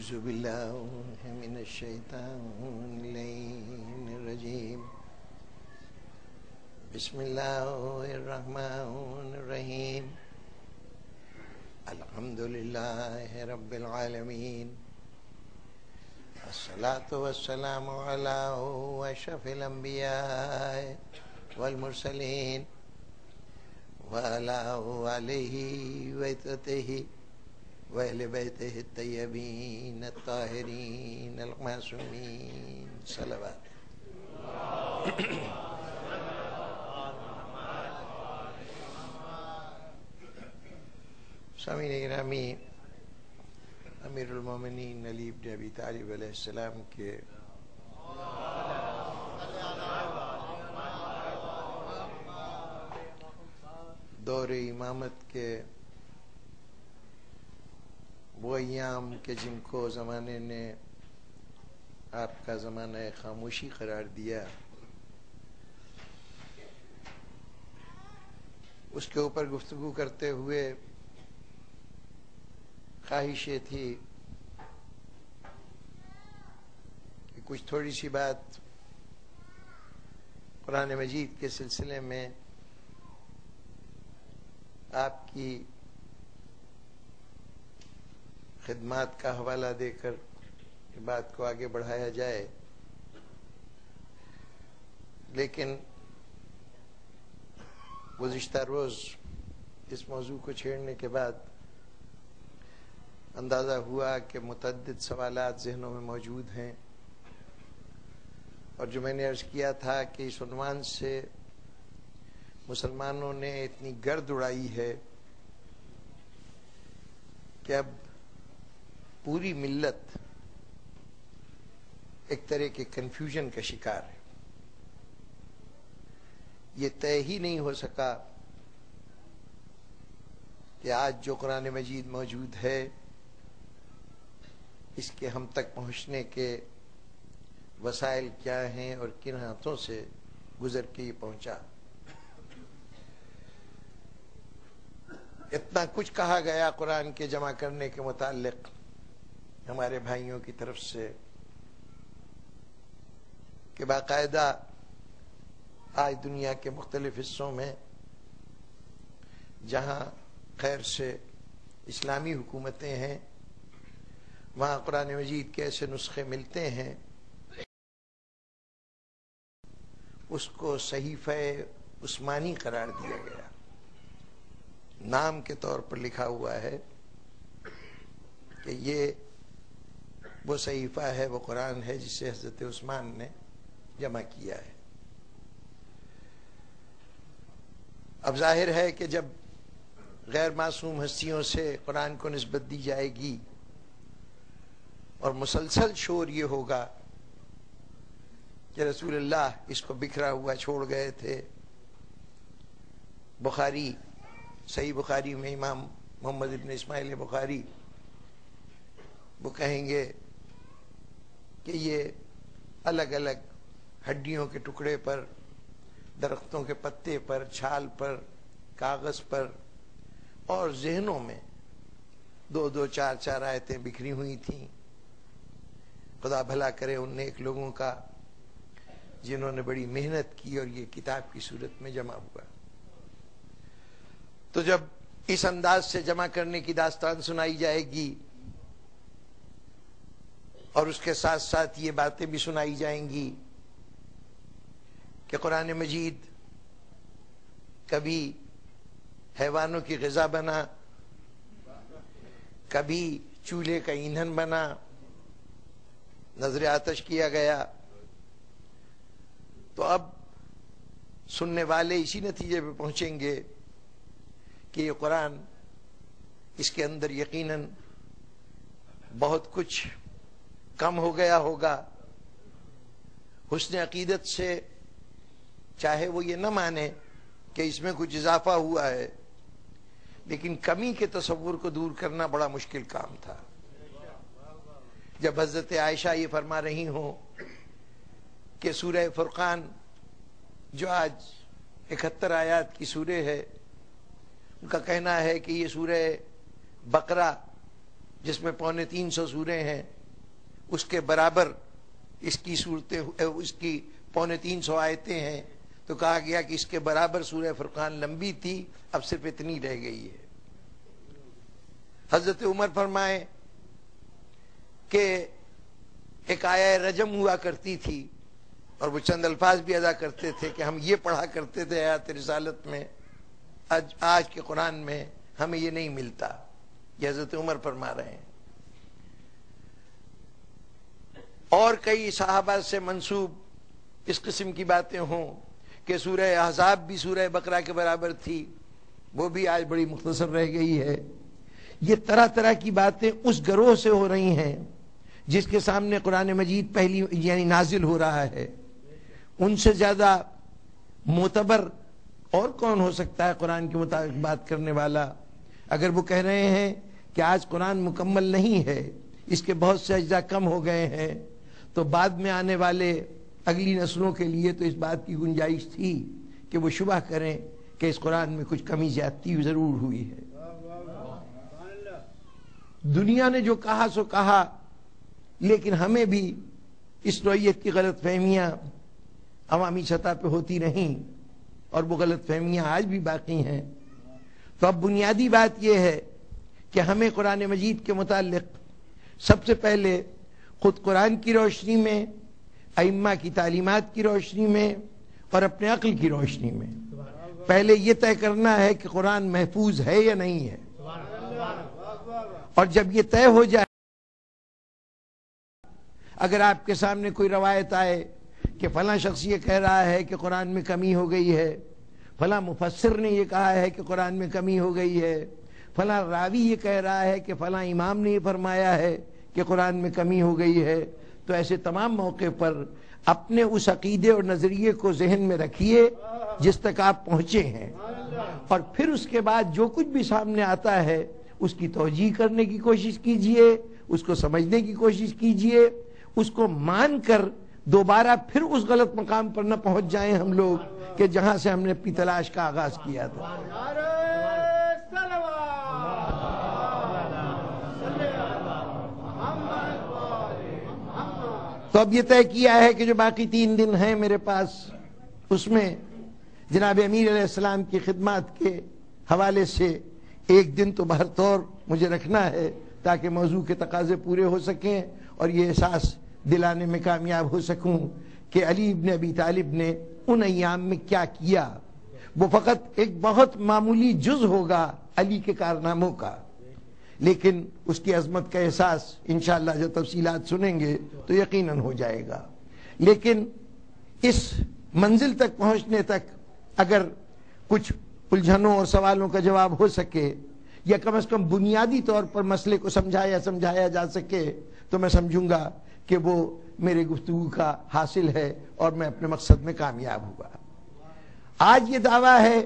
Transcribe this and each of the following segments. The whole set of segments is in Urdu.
أعوذ بالله من الشيطان اللعين الرجيم بسم الله الرحمن الرحيم الحمد لله رب العالمين الصلاة والسلام على أشرف الأنبياء والمرسلين وعلى آله وعترته وأهل بيته الطيبين الطاهرين المعصومين صلوات سامعین گرامی، امیر المومنین علی بن ابی طالب علیہ السلام کے دور امامت کے وہ ایام کے جن کو زمانے نے آپ کا زمانہ خاموشی قرار دیا، اس کے اوپر گفتگو کرتے ہوئے خواہش یہ تھی کہ کچھ تھوڑی سی بات قرآن مجید کے سلسلے میں آپ کی خدمات کا حوالہ دے کر بات کو آگے بڑھایا جائے، لیکن گزشتہ روز اس موضوع کو چھیڑنے کے بعد اندازہ ہوا کہ متعدد سوالات ذہنوں میں موجود ہیں، اور جو میں نے عرض کیا تھا کہ اس عنوان سے مسلمانوں نے اتنی گرد اڑائی ہے کہ اب پوری ملت ایک طرح کے کنفیوژن کا شکار ہے۔ یہ طے ہی نہیں ہو سکا کہ آج جو قرآن مجید موجود ہے اس کے ہم تک پہنچنے کے وسائل کیا ہیں اور کن ہاتھوں سے گزر کے یہ پہنچا۔ اتنا کچھ کہا گیا قرآن کے جمع کرنے کے متعلق ہمارے بھائیوں کی طرف سے کہ باقاعدہ آج دنیا کے مختلف حصوں میں جہاں خیر سے اسلامی حکومتیں ہیں، وہاں قرآن مجید کے ایسے نسخے ملتے ہیں، اس کو صحیفہ عثمانی قرار دیا گیا، نام کے طور پر لکھا ہوا ہے کہ یہ وہ صحیفہ ہے، وہ قرآن ہے جسے حضرت عثمان نے جمع کیا ہے۔ اب ظاہر ہے کہ جب غیر معصوم ہستیوں سے قرآن کو نسبت دی جائے گی اور مسلسل شور یہ ہوگا کہ رسول اللہ اس کو بکھرا ہوا چھوڑ گئے تھے، بخاری صحیح بخاری میں امام محمد ابن اسماعیل بخاری وہ کہیں گے کہ یہ الگ الگ ہڈیوں کے ٹکڑے پر، درختوں کے پتے پر، چھال پر، کاغذ پر اور ذہنوں میں دو دو چار چار آیتیں بکھری ہوئی تھیں۔ خدا بھلا کرے ان نیک لوگوں کا جنہوں نے بڑی محنت کی اور یہ کتاب کی صورت میں جمع ہوا۔ تو جب اس انداز سے جمع کرنے کی داستان سنائی جائے گی اور اس کے ساتھ ساتھ یہ باتیں بھی سنائی جائیں گی کہ قرآن مجید کبھی حیوانوں کی غذا بنا، کبھی چولہے کا ایندھن بنا، نذر آتش کیا گیا، تو اب سننے والے اسی نتیجے پہ پہنچیں گے کہ یہ قرآن، اس کے اندر یقیناً بہت کچھ کم ہو گیا ہوگا۔ حسن عقیدت سے چاہے وہ یہ نہ مانے کہ اس میں کچھ اضافہ ہوا ہے، لیکن کمی کے تصور کو دور کرنا بڑا مشکل کام تھا۔ جب حضرت عائشہ یہ فرما رہی ہوں کہ سورہ فرقان جو آج 71 آیات کی سورہ ہے، ان کا کہنا ہے کہ یہ سورہ بقرہ جس میں 350 سوریں ہیں، اس کے برابر اس کی صورتیں، اس کی 350 آیتیں ہیں، تو کہا گیا کہ اس کے برابر سورہ فرقان لمبی تھی، اب صرف اتنی رہ گئی ہے۔ حضرت عمر فرمائے کہ ایک آیہ رجم ہوا کرتی تھی اور وہ چند الفاظ بھی ادا کرتے تھے کہ ہم یہ پڑھا کرتے تھے آیات رسالت میں، آج کے قرآن میں ہمیں یہ نہیں ملتا۔ یہ حضرت عمر فرما رہے ہیں۔ اور کئی صحابہ سے منسوب اس قسم کی باتیں ہوں کہ سورہ احزاب بھی سورہ بقرہ کے برابر تھی، وہ بھی آج بڑی مختصر رہ گئی ہے۔ یہ طرح طرح کی باتیں اس گروہ سے ہو رہی ہیں جس کے سامنے قرآن مجید پہلی یعنی نازل ہو رہا ہے۔ ان سے زیادہ معتبر اور کون ہو سکتا ہے قرآن کے مطابق بات کرنے والا؟ اگر وہ کہہ رہے ہیں کہ آج قرآن مکمل نہیں ہے، اس کے بہت سے اجزاء کم ہو گئے ہیں، تو بعد میں آنے والے اگلی نسلوں کے لیے تو اس بات کی گنجائش تھی کہ وہ شبہ کریں کہ اس قرآن میں کچھ کمی زیادتی ضرور ہوئی ہے۔ دنیا نے جو کہا سو کہا، لیکن ہمیں بھی اس نوعیت کی غلط فہمیاں عوامی سطح پہ ہوتی رہیں، اور وہ غلط فہمیاں آج بھی باقی ہیں۔ تو اب بنیادی بات یہ ہے کہ ہمیں قرآن مجید کے متعلق سب سے پہلے خود قرآن کی روشنی میں، ائمہ کی تعلیمات کی روشنی میں، اور اپنے عقل کی روشنی میں پہلے یہ طے کرنا ہے کہ قرآن محفوظ ہے یا نہیں ہے۔ اور جب یہ طے ہو جائے، اگر آپ کے سامنے کوئی روایت آئے کہ فلاں شخص یہ کہہ رہا ہے کہ قرآن میں کمی ہو گئی ہے، فلاں مفسر نے یہ کہا ہے کہ قرآن میں کمی ہو گئی ہے، فلاں راوی یہ کہہ رہا ہے کہ فلاں امام نے یہ فرمایا ہے کہ قرآن میں کمی ہو گئی ہے، تو ایسے تمام موقع پر اپنے اس عقیدے اور نظریے کو ذہن میں رکھیے جس تک آپ پہنچے ہیں، اور پھر اس کے بعد جو کچھ بھی سامنے آتا ہے اس کی توجیہ کرنے کی کوشش کیجئے، اس کو سمجھنے کی کوشش کیجئے، اس کو مان کر دوبارہ پھر اس غلط مقام پر نہ پہنچ جائیں ہم لوگ کہ جہاں سے ہم نے اپنی تلاش کا آغاز کیا تھا۔ تو اب یہ طے کیا ہے کہ جو باقی 3 دن ہیں میرے پاس، اس میں جناب امیر علیہ السلام کی خدمات کے حوالے سے 1 دن تو بہر طور مجھے رکھنا ہے تاکہ موضوع کے تقاضے پورے ہو سکیں اور یہ احساس دلانے میں کامیاب ہو سکوں کہ علی ابن ابی طالب نے ان ایام میں کیا کیا۔ وہ فقط ایک بہت معمولی جز ہوگا علی کے کارناموں کا، لیکن اس کی عظمت کا احساس انشاءاللہ جب تفصیلات سنیں گے تو یقیناً ہو جائے گا۔ لیکن اس منزل تک پہنچنے تک اگر کچھ الجھنوں اور سوالوں کا جواب ہو سکے، یا کم از کم بنیادی طور پر مسئلے کو سمجھایا جا سکے، تو میں سمجھوں گا کہ وہ میرے گفتگو کا حاصل ہے اور میں اپنے مقصد میں کامیاب ہوا۔ آج یہ دعویٰ ہے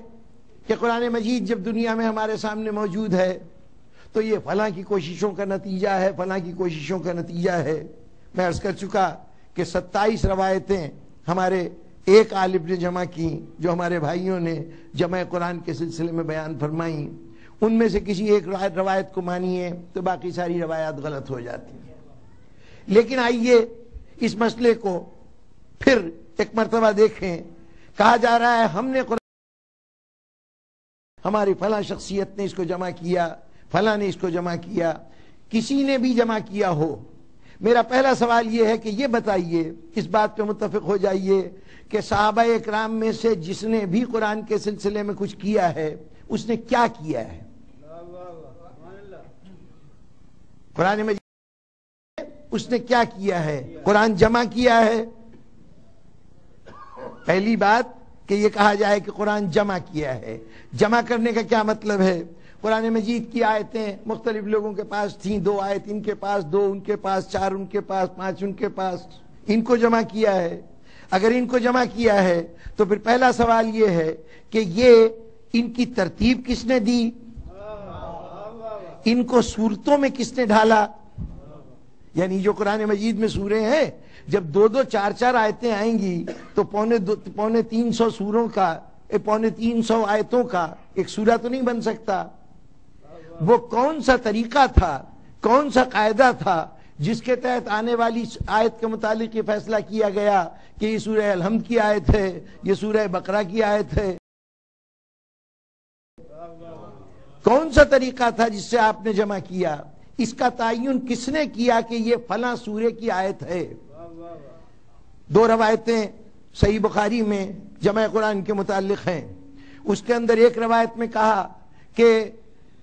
کہ قرآن مجید جب دنیا میں ہمارے سامنے موجود ہے تو یہ فلاں کی کوششوں کا نتیجہ ہے، فلاں کی کوششوں کا نتیجہ ہے۔ میں عرض کر چکا کہ 27 روایتیں ہمارے ایک عالم نے جمع کی، جو ہمارے بھائیوں نے جمع قرآن کے سلسلے میں بیان فرمائیں۔ ان میں سے کسی ایک روایت کو مانیے تو باقی ساری روایات غلط ہو جاتی ہیں۔ لیکن آئیے اس مسئلے کو پھر ایک مرتبہ دیکھیں۔ کہا جا رہا ہے ہم نے قرآن، ہماری فلاں شخصیت نے اس کو جمع کیا، فلاں نے اس کو جمع کیا، کسی نے بھی جمع کیا ہو۔ میرا پہلا سوال یہ ہے کہ یہ بتائیے، اس بات پہ متفق ہو جائیے کہ صحابہ اکرام میں سے جس نے بھی قرآن کے سلسلے میں کچھ کیا ہے اس نے کیا کیا ہے؟ قرآن مجید اس نے کیا کیا ہے؟ قرآن جمع کیا ہے۔ پہلی بات کہ یہ کہا جائے کہ قرآن جمع کیا ہے۔ جمع کرنے کا کیا مطلب ہے؟ قرآن مجید کی آیتیں مختلف لوگوں کے پاس تھیں، 2 آیت ان کے پاس، 2 ان کے پاس، 4 ان کے پاس، 5 ان کے پاس، ان کو جمع کیا ہے۔ اگر ان کو جمع کیا ہے تو پھر پہلا سوال یہ ہے کہ یہ ان کی ترتیب کس نے دی؟ ان کو صورتوں میں کس نے ڈھالا؟ یعنی جو قرآن مجید میں سورے ہیں، جب 2 4 آیتیں آئیں گی تو 350 سوروں کا 350 آیتوں کا ایک سورہ تو نہیں بن سکتا۔ وہ کون سا طریقہ تھا، کون سا قاعدہ تھا جس کے تحت آنے والی آیت کے متعلق یہ فیصلہ کیا گیا کہ یہ سورہ الحمد کی آیت ہے، یہ سورہ بقرہ کی آیت ہے؟ کون سا طریقہ تھا جس سے آپ نے جمع کیا؟ اس کا تعین کس نے کیا کہ یہ فلاں سورے کی آیت ہے؟ دو روایتیں صحیح بخاری میں جمع قرآن کے متعلق ہیں۔ اس کے اندر ایک روایت میں کہا کہ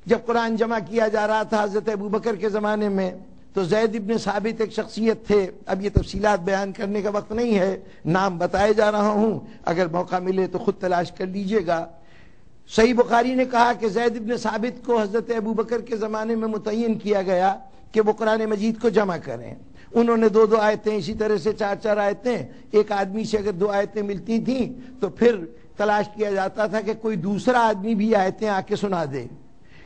جب قرآن جمع کیا جا رہا تھا حضرت ابوبکر کے زمانے میں، تو زید ابن ثابت ایک شخصیت تھے، اب یہ تفصیلات بیان کرنے کا وقت نہیں ہے، نام بتائے جا رہا ہوں، اگر موقع ملے تو خود تلاش کر لیجئے گا۔ صحیح بخاری نے کہا کہ زید ابن ثابت کو حضرت ابوبکر کے زمانے میں متعین کیا گیا کہ وہ قرآن مجید کو جمع کریں۔ انہوں نے دو آیتیں، اسی طرح سے چار آیتیں، ایک آدمی سے اگر دو آیتیں ملتی تھیں تو پھر تلاش کیا جاتا تھا کہ کوئی دوسرا آدمی بھی آیتیں آ کے سنا دے۔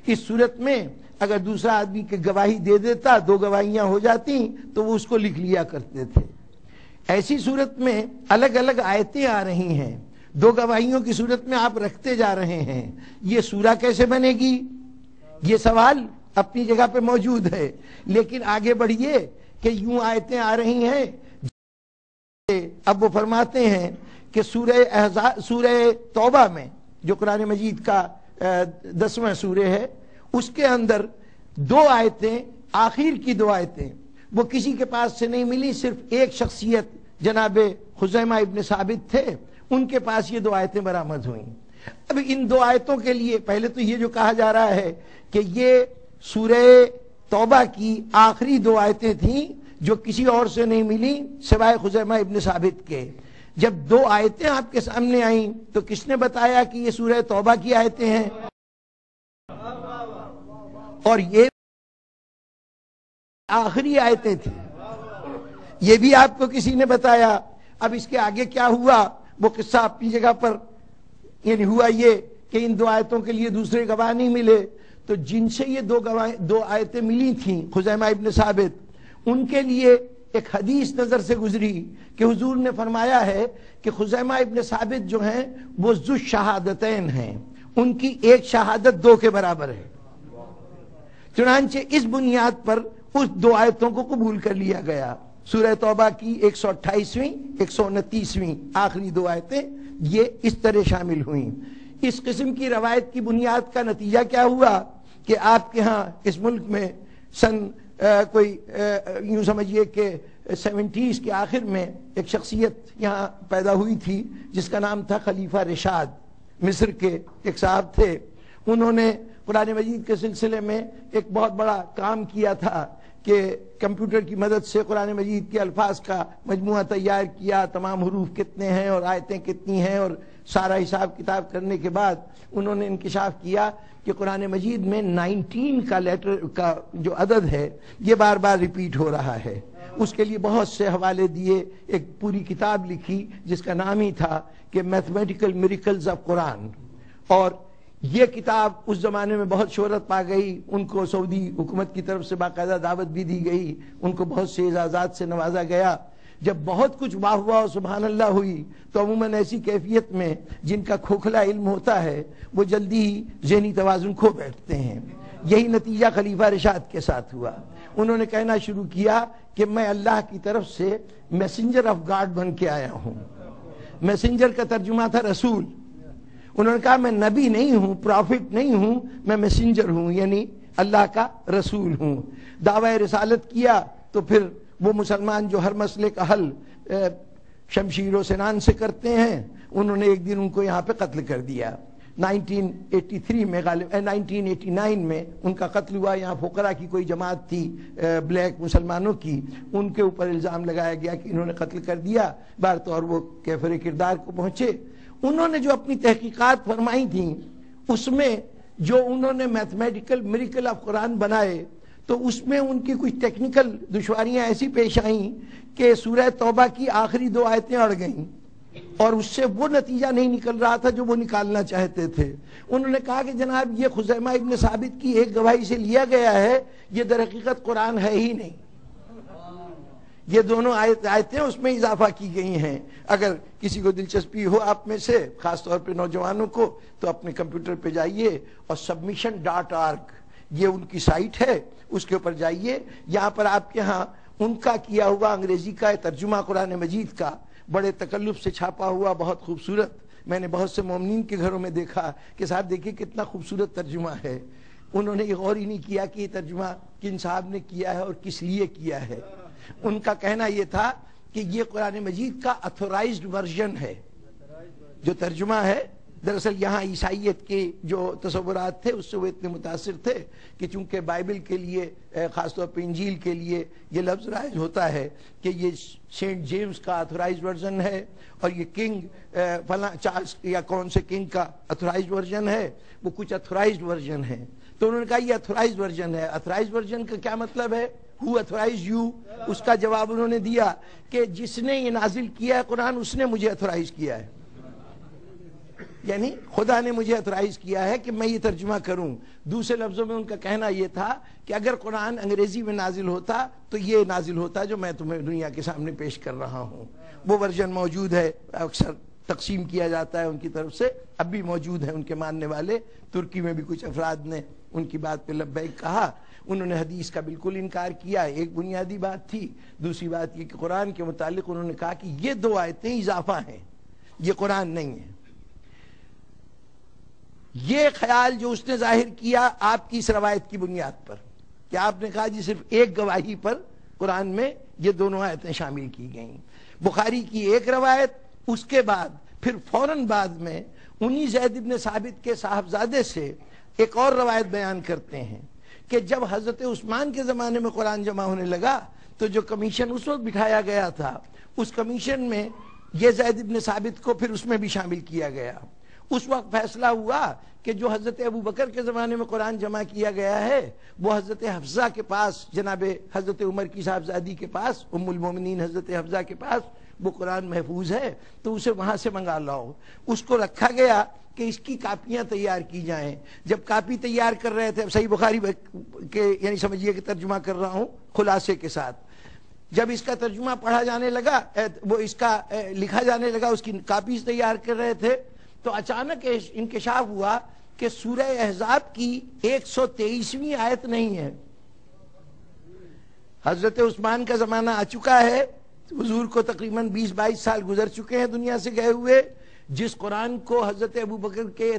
اس صورت میں اگر دوسرا آدمی کی گواہی دے دیتا، دو گواہیاں ہو جاتی تو وہ اس کو لکھ لیا کرتے تھے۔ ایسی صورت میں الگ الگ آیتیں آ رہی ہیں، دو گواہیوں کی صورت میں آپ رکھتے جا رہے ہیں، یہ سورہ کیسے بنے گی؟ یہ سوال اپنی جگہ پہ موجود ہے، لیکن آگے بڑھیے کہ یوں آیتیں آ رہی ہیں۔ اب وہ فرماتے ہیں کہ سورہ توبہ میں جو قرآن مجید کا 10واں سورہ ہے، اس کے اندر دو آیتیں، آخر کی دو آیتیں وہ کسی کے پاس سے نہیں ملی، صرف ایک شخصیت جناب خزیمہ ابن ثابت تھے، ان کے پاس یہ دو آیتیں برآمد ہوئیں۔ اب ان دو آیتوں کے لیے پہلے تو یہ جو کہا جا رہا ہے کہ یہ سورہ توبہ کی آخری دو آیتیں تھیں جو کسی اور سے نہیں ملی سوائے خزیمہ ابن ثابت کے۔ جب دو آیتیں آپ کے سامنے آئیں تو کس نے بتایا کہ یہ سورہ توبہ کی آیتیں ہیں؟ اور یہ آخری آیتیں تھیں، یہ بھی آپ کو کسی نے بتایا۔ اب اس کے آگے کیا ہوا وہ قصہ اپنی جگہ پر، یعنی ہوا یہ کہ ان دو آیتوں کے لیے دوسرے گواہ نہیں ملے، تو جن سے یہ دو آیتیں ملی تھیں خزیمہ ابن ثابت، ان کے لیے ایک حدیث نظر سے گزری کہ حضور نے فرمایا ہے کہ خزیمہ ابن ثابت جو ہیں وہ ذو شہادتین ہیں، ان کی ایک شہادت دو کے برابر ہے۔ چنانچہ اس بنیاد پر اس دو آیتوں کو قبول کر لیا گیا۔ سورہ توبہ کی 128ویں 129ویں آخری دو آیتیں یہ اس طرح شامل ہوئیں۔ اس قسم کی روایت کی بنیاد کا نتیجہ کیا ہوا کہ آپ کے ہاں اس ملک میں سن کوئی یوں سمجھیے کہ 70s کے آخر میں ایک شخصیت یہاں پیدا ہوئی تھی جس کا نام تھا خلیفہ رشاد، مصر کے ایک صاحب تھے۔ انہوں نے قرآن مجید کے سلسلے میں ایک بہت بڑا کام کیا تھا کہ کمپیوٹر کی مدد سے قرآن مجید کے الفاظ کا مجموعہ تیار کیا، تمام حروف کتنے ہیں اور آیتیں کتنی ہیں، اور سارا حساب کتاب کرنے کے بعد انہوں نے انکشاف کیا کہ قرآن مجید میں 19 کا لیٹر کا جو عدد ہے یہ بار بار ریپیٹ ہو رہا ہے۔ اس کے لیے بہت سے حوالے دیے، ایک پوری کتاب لکھی جس کا نام ہی تھا کہ میتھمیٹیکل میریکلز آف قرآن، اور یہ کتاب اس زمانے میں بہت شہرت پا گئی۔ ان کو سعودی حکومت کی طرف سے باقاعدہ دعوت بھی دی گئی، ان کو بہت سے اعزازات سے نوازا گیا۔ جب بہت کچھ واہ واہ و سبحان اللہ ہوئی تو عموماً ایسی کیفیت میں جن کا کھوکھلا علم ہوتا ہے وہ جلدی ہی ذہنی توازن کھو بیٹھتے ہیں۔ یہی نتیجہ خلیفہ رشاد کے ساتھ ہوا۔ انہوں نے کہنا شروع کیا کہ میں اللہ کی طرف سے میسنجر آف گاڈ بن کے آیا ہوں۔ میسنجر کا ترجمہ تھا رسول۔ انہوں نے کہا میں نبی نہیں ہوں، پروفٹ نہیں ہوں، میں میسنجر ہوں، یعنی اللہ کا رسول ہوں۔ دعوی رسالت کیا تو پھر وہ مسلمان جو ہر مسئلے کا حل شمشیر و سنان سے کرتے ہیں، انہوں نے ایک دن ان کو یہاں پہ قتل کر دیا۔ 1983 میں 1989 میں ان کا قتل ہوا۔ یہاں فقراء کی کوئی جماعت تھی بلیک مسلمانوں کی، ان کے اوپر الزام لگایا گیا کہ انہوں نے قتل کر دیا۔ بار طور وہ کیفر کردار کو پہنچے۔ انہوں نے جو اپنی تحقیقات فرمائی تھیں اس میں جو انہوں نے میتھمیٹیکل میریکل آف قرآن بنائے تو اس میں ان کی کچھ ٹیکنیکل دشواریاں ایسی پیش آئیں کہ سورہ توبہ کی آخری دو آیتیں اڑ گئیں اور اس سے وہ نتیجہ نہیں نکل رہا تھا جو وہ نکالنا چاہتے تھے۔ انہوں نے کہا کہ جناب یہ خزیمہ ابن ثابت کی ایک گواہی سے لیا گیا ہے، یہ در حقیقت قرآن ہے ہی نہیں، یہ دونوں آیتیں اس میں اضافہ کی گئی ہیں۔ اگر کسی کو دلچسپی ہو آپ میں سے، خاص طور پہ نوجوانوں کو، تو اپنے کمپیوٹر پہ جائیے اور submission.org یہ ان کی سائٹ ہے، اس کے اوپر جائیے، یہاں پر آپ کے ہاں ان کا کیا ہوا انگریزی کا ترجمہ قرآن مجید کا بڑے تکلف سے چھاپا ہوا، بہت خوبصورت، میں نے بہت سے مومنین کے گھروں میں دیکھا کہ صاحب دیکھیے کتنا خوبصورت ترجمہ ہے۔ انہوں نے یہ غور ہی نہیں کیا کہ یہ ترجمہ کن صاحب نے کیا ہے اور کس لیے کیا ہے۔ ان کا کہنا یہ تھا کہ یہ قرآن مجید کا اتھورائزڈ ورژن ہے۔ جو ترجمہ ہے دراصل یہاں عیسائیت کے جو تصورات تھے اس سے وہ اتنے متاثر تھے کہ چونکہ بائبل کے لیے خاص طور پہ انجیل کے لیے یہ لفظ رائج ہوتا ہے کہ یہ سینٹ جیمز کا اتھورائزڈ ورژن ہے اور یہ کنگ فلاں چارلز یا کون سے کنگ کا اتھورائزڈ ورژن ہے، وہ کچھ اتھورائزڈ ورژن ہے۔ تو انہوں نے کہا یہ اتھورائزڈ ورژن ہے۔ اتھورائزڈ ورژن کا کیا مطلب ہے؟ ہو اتھورائزڈ یو؟ اس کا جواب انہوں نے دیا کہ جس نے یہ نازل کیا ہے قرآن اس نے مجھے اتھورائز کیا ہے، یعنی خدا نے مجھے اتھورائز کیا ہے کہ میں یہ ترجمہ کروں۔ دوسرے لفظوں میں ان کا کہنا یہ تھا کہ اگر قرآن انگریزی میں نازل ہوتا تو یہ نازل ہوتا جو میں تمہیں دنیا کے سامنے پیش کر رہا ہوں۔ وہ ورژن موجود ہے، اکثر تقسیم کیا جاتا ہے ان کی طرف سے، اب بھی موجود ہیں ان کے ماننے والے۔ ترکی میں بھی کچھ افراد نے ان کی بات پہ لبیک کہا، انہوں نے حدیث کا بالکل انکار کیا۔ ایک بنیادی بات تھی، دوسری بات یہ کہ قرآن کے متعلق انہوں نے کہا کہ یہ 2 آیتیں اضافہ ہیں، یہ قرآن نہیں ہے۔ یہ خیال جو اس نے ظاہر کیا آپ کی اس روایت کی بنیاد پر کہ آپ نے کہا جی صرف ایک گواہی پر قرآن میں یہ دونوں آیتیں شامل کی گئیں۔ بخاری کی ایک روایت، اس کے بعد پھر فوراً بعد میں انہی زید بن ثابت کے صاحبزادے سے ایک اور روایت بیان کرتے ہیں کہ جب حضرت عثمان کے زمانے میں قرآن جمع ہونے لگا تو جو کمیشن اس وقت بٹھایا گیا تھا اس کمیشن میں یہ زید بن ثابت کو پھر اس میں بھی شامل کیا گیا۔ اس وقت فیصلہ ہوا کہ جو حضرت ابو بکر کے زمانے میں قرآن جمع کیا گیا ہے وہ حضرت حفصہ کے پاس، جناب حضرت عمر کی صاحبزادی کے پاس، ام المومنین حضرت حفصہ کے پاس وہ قرآن محفوظ ہے، تو اسے وہاں سے منگا لاؤ۔ اس کو رکھا گیا کہ اس کی کاپیاں تیار کی جائیں۔ جب کاپی تیار کر رہے تھے، صحیح بخاری کے یعنی سمجھیے کہ ترجمہ کر رہا ہوں خلاصے کے ساتھ، جب اس کا ترجمہ پڑھا جانے لگا، وہ اس کا لکھا جانے لگا، اس کی کاپیز تیار کر رہے تھے، تو اچانک انکشاف ہوا کہ سورہ احزاب کی 123ویں آیت نہیں ہے۔ حضرت عثمان کا زمانہ آ چکا ہے، حضور کو تقریباً 20-22 سال گزر چکے ہیں دنیا سے گئے ہوئے۔ جس قرآن کو حضرت ابو بکر کے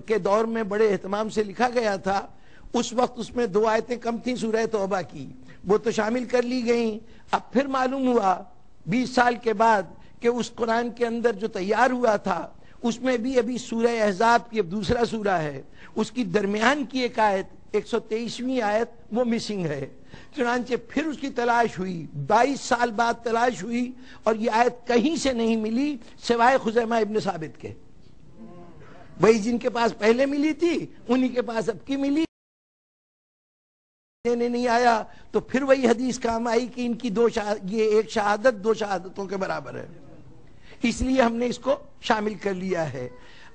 کے دور میں بڑے اہتمام سے لکھا گیا تھا، اس وقت اس میں 2 آیتیں کم تھیں سورہ توبہ کی، وہ تو شامل کر لی گئیں۔ اب پھر معلوم ہوا 20 سال کے بعد کہ اس قرآن کے اندر جو تیار ہوا تھا اس میں بھی ابھی سورہ احزاب کی اب دوسرا سورہ ہے، اس کی درمیان کی ایک آیت 123ویں آیت وہ مسنگ ہے۔ چنانچہ پھر اس کی تلاش ہوئی، 22 سال بعد تلاش ہوئی اور یہ آیت کہیں سے نہیں ملی سوائے خزیمہ ابن ثابت کے۔ وہی جن کے پاس پہلے ملی تھی انہی کے پاس اب کی ملی، نہیں آیا تو پھر وہی حدیث کام آئی کہ ان کی یہ ایک شہادت 2 شہادتوں کے برابر ہے، اس لیے ہم نے اس کو شامل کر لیا ہے۔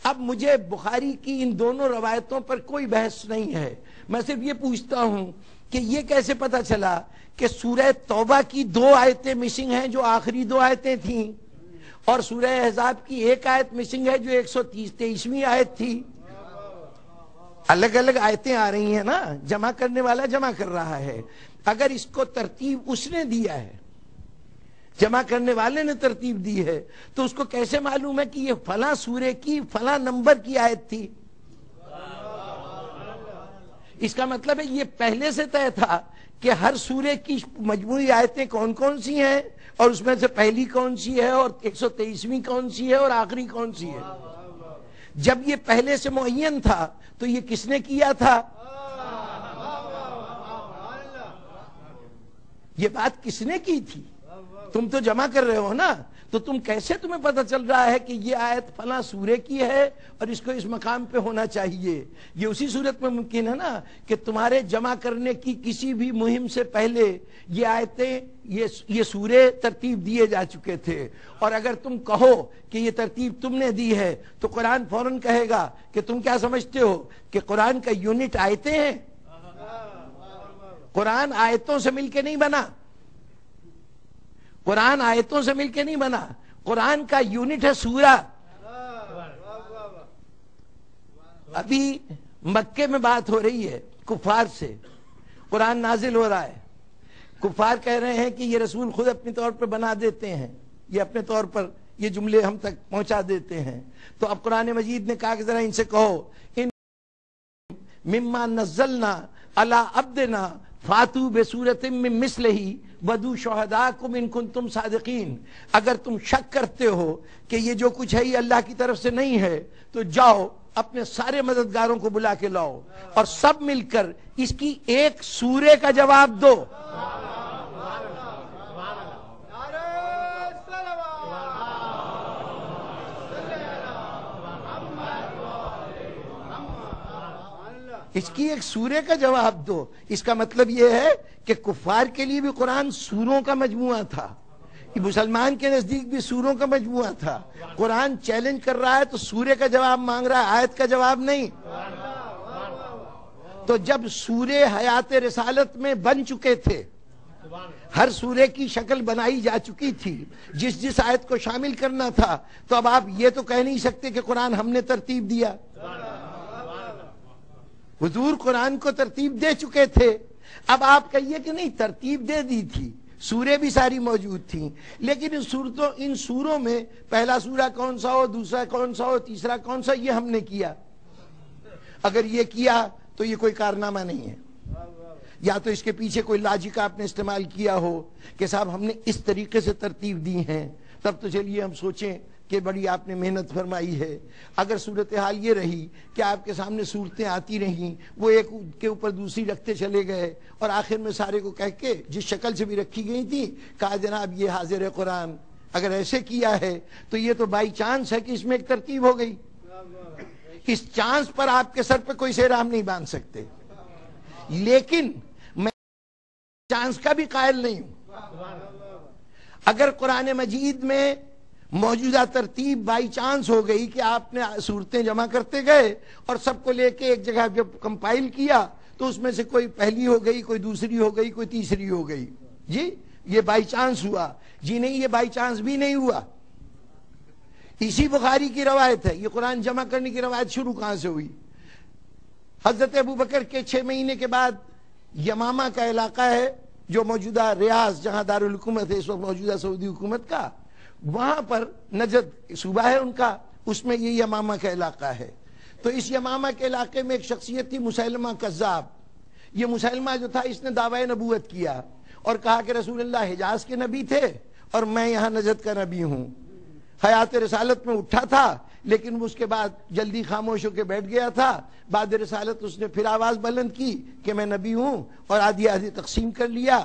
اب مجھے بخاری کی ان دونوں روایتوں پر کوئی بحث نہیں ہے، میں صرف یہ پوچھتا ہوں کہ یہ کیسے پتا چلا کہ سورہ توبہ کی 2 آیتیں مسنگ ہیں جو آخری 2 آیتیں تھیں، اور سورہ احزاب کی ایک آیت مسنگ ہے جو 123ویں آیت تھی۔ الگ الگ آیتیں آ رہی ہیں نا، جمع کرنے والا جمع کر رہا ہے۔ اگر اس کو ترتیب اس نے دیا ہے، جمع کرنے والے نے ترتیب دی ہے، تو اس کو کیسے معلوم ہے کہ یہ فلاں سورے کی فلاں نمبر کی آیت تھی؟ اس کا مطلب ہے یہ پہلے سے طے تھا کہ ہر سورے کی مجموعی آیتیں کون کون سی ہیں اور اس میں سے پہلی کون سی ہے اور 123ویں کون سی ہے اور آخری کون سی ہے۔ جب یہ پہلے سے معین تھا تو یہ کس نے کیا تھا؟ یہ بات کس نے کی تھی؟ تم تو جمع کر رہے ہو نا، تو تمہیں پتہ چل رہا ہے کہ یہ آیت فلاں سورے کی ہے اور اس کو اس مقام پہ ہونا چاہیے؟ یہ اسی صورت میں ممکن ہے نا کہ تمہارے جمع کرنے کی کسی بھی مہم سے پہلے یہ آیتیں یہ سورے ترتیب دیے جا چکے تھے، اور اگر تم کہو کہ یہ ترتیب تم نے دی ہے تو قرآن فوراً کہے گا کہ تم کیا سمجھتے ہو کہ قرآن کا یونٹ آیتیں ہیں؟ قرآن آیتوں سے مل کے نہیں بنا، قرآن آیتوں سے مل کے نہیں بنا، قرآن کا یونٹ ہے سورہ۔ ابھی مکے میں بات ہو رہی ہے کفار سے، قرآن نازل ہو رہا ہے، کفار کہہ رہے ہیں کہ یہ رسول خود اپنے طور پر بنا دیتے ہیں، یہ اپنے طور پر یہ جملے ہم تک پہنچا دیتے ہیں۔ تو اب قرآن مجید نے کہا کہ ذرا ان سے کہو ان مما نزلنا علی عبدنا فاتو بسورۃ من مثلہ ودو شہداکم ان کنتم صادقین، اگر تم شک کرتے ہو کہ یہ جو کچھ ہے یہ اللہ کی طرف سے نہیں ہے تو جاؤ اپنے سارے مددگاروں کو بلا کے لاؤ اور سب مل کر اس کی ایک سورے کا جواب دو۔ اس کی ایک سورے کا جواب دو۔ اس کا مطلب یہ ہے کہ کفار کے لیے بھی قرآن سوروں کا مجموعہ تھا، مسلمان کے نزدیک بھی سوروں کا مجموعہ تھا۔ قرآن چیلنج کر رہا ہے تو سورے کا جواب مانگ رہا ہے، آیت کا جواب نہیں۔ تو جب سورے حیات رسالت میں بن چکے تھے، ہر سورے کی شکل بنائی جا چکی تھی جس جس آیت کو شامل کرنا تھا، تو اب آپ یہ تو کہہ نہیں سکتے کہ قرآن ہم نے ترتیب دیا۔ حضور قرآن کو ترتیب دے چکے تھے، اب آپ کہیے کہ نہیں ترتیب دے دی تھی، سورے بھی ساری موجود تھیں، لیکن ان سوروں میں پہلا سورہ کون سا ہو، دوسرا کون سا ہو، تیسرا کون سا، یہ ہم نے کیا۔ اگر یہ کیا تو یہ کوئی کارنامہ نہیں ہے، یا تو اس کے پیچھے کوئی لاجک آپ نے استعمال کیا ہو کہ صاحب ہم نے اس طریقے سے ترتیب دی ہیں، تب تو چلیے ہم سوچیں کہ بڑی آپ نے محنت فرمائی ہے۔ اگر صورتحال یہ رہی کہ آپ کے سامنے صورتیں آتی رہیں، وہ ایک کے اوپر دوسری رکھتے چلے گئے اور آخر میں سارے کو کہہ کے جس شکل سے بھی رکھی گئی تھی کہا جناب یہ حاضر ہے قرآن، اگر ایسے کیا ہے تو یہ تو بائی چانس ہے کہ اس میں ایک ترتیب ہو گئی۔ اس چانس پر آپ کے سر پہ کوئی سہرام نہیں باندھ سکتے، لیکن میں چانس کا بھی قائل نہیں ہوں۔ اگر قرآن مجید میں موجودہ ترتیب بائی چانس ہو گئی کہ آپ نے صورتیں جمع کرتے گئے اور سب کو لے کے ایک جگہ جب کمپائل کیا تو اس میں سے کوئی پہلی ہو گئی، کوئی دوسری ہو گئی، کوئی تیسری ہو گئی، جی یہ بائی چانس ہوا؟ جی نہیں، یہ بائی چانس بھی نہیں ہوا۔ اسی بخاری کی روایت ہے، یہ قرآن جمع کرنے کی روایت شروع کہاں سے ہوئی؟ حضرت ابوبکر کے 6 مہینے کے بعد یمامہ کا علاقہ ہے جو موجودہ ریاض، جہاں دارالحکومت ہے اس وقت موجودہ سعودی حکومت کا، وہاں پر نجد صوبہ ہے ان کا، اس میں یہ یمامہ کا علاقہ ہے۔ تو اس یمامہ کے علاقے میں ایک شخصیت تھی مسیلمہ کذاب۔ یہ مسیلمہ جو تھا اس نے دعوی نبوت کیا اور کہا کہ رسول اللہ حجاز کے نبی تھے اور میں یہاں نجد کا نبی ہوں۔ حیات رسالت میں اٹھا تھا لیکن اس کے بعد جلدی خاموش ہو کے بیٹھ گیا تھا، بعد رسالت اس نے پھر آواز بلند کی کہ میں نبی ہوں اور آدھی آدھی تقسیم کر لیا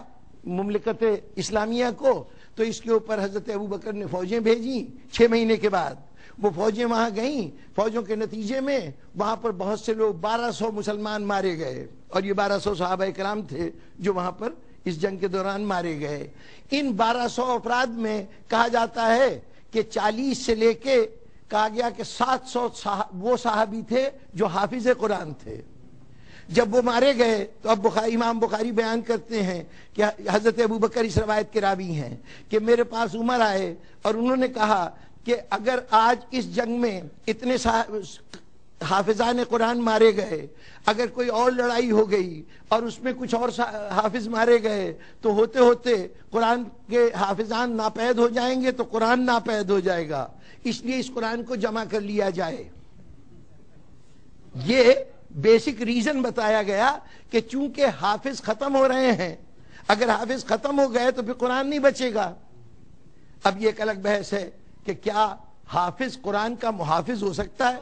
مملکت اسلامیہ کو۔ تو اس کے اوپر حضرت ابوبکر نے فوجیں بھیجیں 6 مہینے کے بعد، وہ فوجیں وہاں گئیں، فوجوں کے نتیجے میں وہاں پر بہت سے لوگ 1200 مسلمان مارے گئے، اور یہ 1200 صحابہ کرام تھے جو وہاں پر اس جنگ کے دوران مارے گئے۔ ان 1200 افراد میں کہا جاتا ہے کہ 40 سے لے کے کہا گیا کہ 700 وہ صحابی تھے جو حافظ قرآن تھے۔ جب وہ مارے گئے تو اب امام بخاری بیان کرتے ہیں کہ حضرت ابوبکر اس روایت کے راوی ہیں کہ میرے پاس عمر آئے اور انہوں نے کہا کہ اگر آج اس جنگ میں اتنے حافظان قرآن مارے گئے، اگر کوئی اور لڑائی ہو گئی اور اس میں کچھ اور حافظ مارے گئے تو ہوتے ہوتے قرآن کے حافظان ناپید ہو جائیں گے تو قرآن ناپید ہو جائے گا، اس لیے اس قرآن کو جمع کر لیا جائے۔ یہ بیسک ریزن بتایا گیا کہ چونکہ حافظ ختم ہو رہے ہیں، اگر حافظ ختم ہو گئے تو پھر قرآن نہیں بچے گا۔ اب یہ ایک الگ بحث ہے کہ کیا حافظ قرآن کا محافظ ہو سکتا ہے؟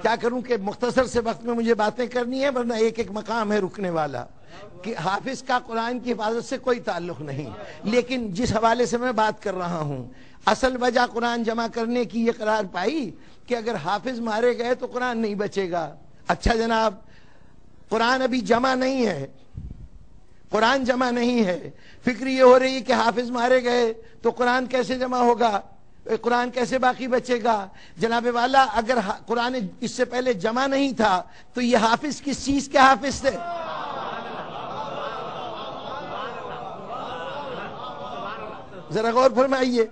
کیا کروں کہ مختصر سے وقت میں مجھے باتیں کرنی ہے، ورنہ ایک ایک مقام ہے رکنے والا، کہ حافظ کا قرآن کی حفاظت سے کوئی تعلق نہیں، لیکن جس حوالے سے میں بات کر رہا ہوں اصل وجہ قرآن جمع کرنے کی یہ قرار پائی کہ اگر حافظ مارے گئے تو قرآن نہیں بچے گا۔ اچھا جناب، قرآن ابھی جمع نہیں ہے، قرآن جمع نہیں ہے، فکر یہ ہو رہی ہے کہ حافظ مارے گئے تو قرآن کیسے جمع ہوگا، قرآن کیسے باقی بچے گا؟ جناب والا، اگر قرآن اس سے پہلے جمع نہیں تھا تو یہ حافظ کس چیز کے حافظ تھے؟ ذرا غور فرمائیے۔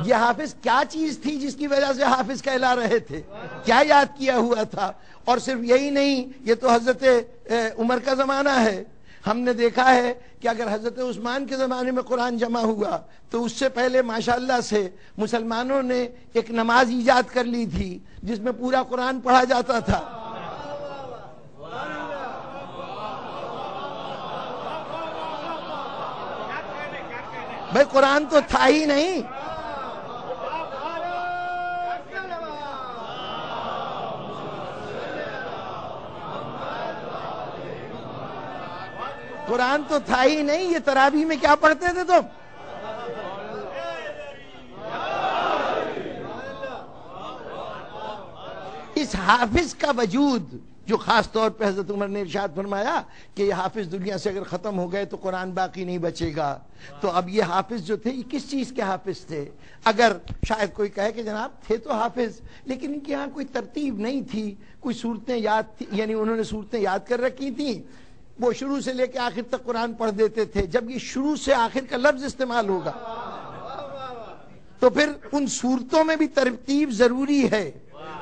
یہ حافظ کیا چیز تھی جس کی وجہ سے حافظ کہلا رہے تھے؟ کیا یاد کیا ہوا تھا؟ اور صرف یہی نہیں، یہ تو حضرت عمر کا زمانہ ہے. ہم نے دیکھا ہے کہ اگر حضرت عثمان کے زمانے میں قرآن جمع ہوا تو اس سے پہلے ماشاءاللہ سے مسلمانوں نے ایک نماز ایجاد کر لی تھی جس میں پورا قرآن پڑھا جاتا تھا. بھائی قرآن تو تھا ہی نہیں. قرآن تو تھا ہی نہیں. یہ تراویح میں کیا پڑھتے تھے تم؟ اس حافظ کا وجود جو خاص طور پہ حضرت عمر نے ارشاد فرمایا کہ یہ حافظ دنیا سے اگر ختم ہو گئے تو قرآن باقی نہیں بچے گا. تو اب یہ حافظ جو تھے یہ کس چیز کے حافظ تھے؟ اگر شاید کوئی کہے کہ جناب تھے تو حافظ لیکن ان کے ہاں کوئی ترتیب نہیں تھی، کوئی صورتیں یاد تھی، یعنی انہوں نے صورتیں یاد کر رکھی تھیں، وہ شروع سے لے کے آخر تک قرآن پڑھ دیتے تھے. جب یہ شروع سے آخر کا لفظ استعمال ہوگا تو پھر ان صورتوں میں بھی ترتیب ضروری ہے.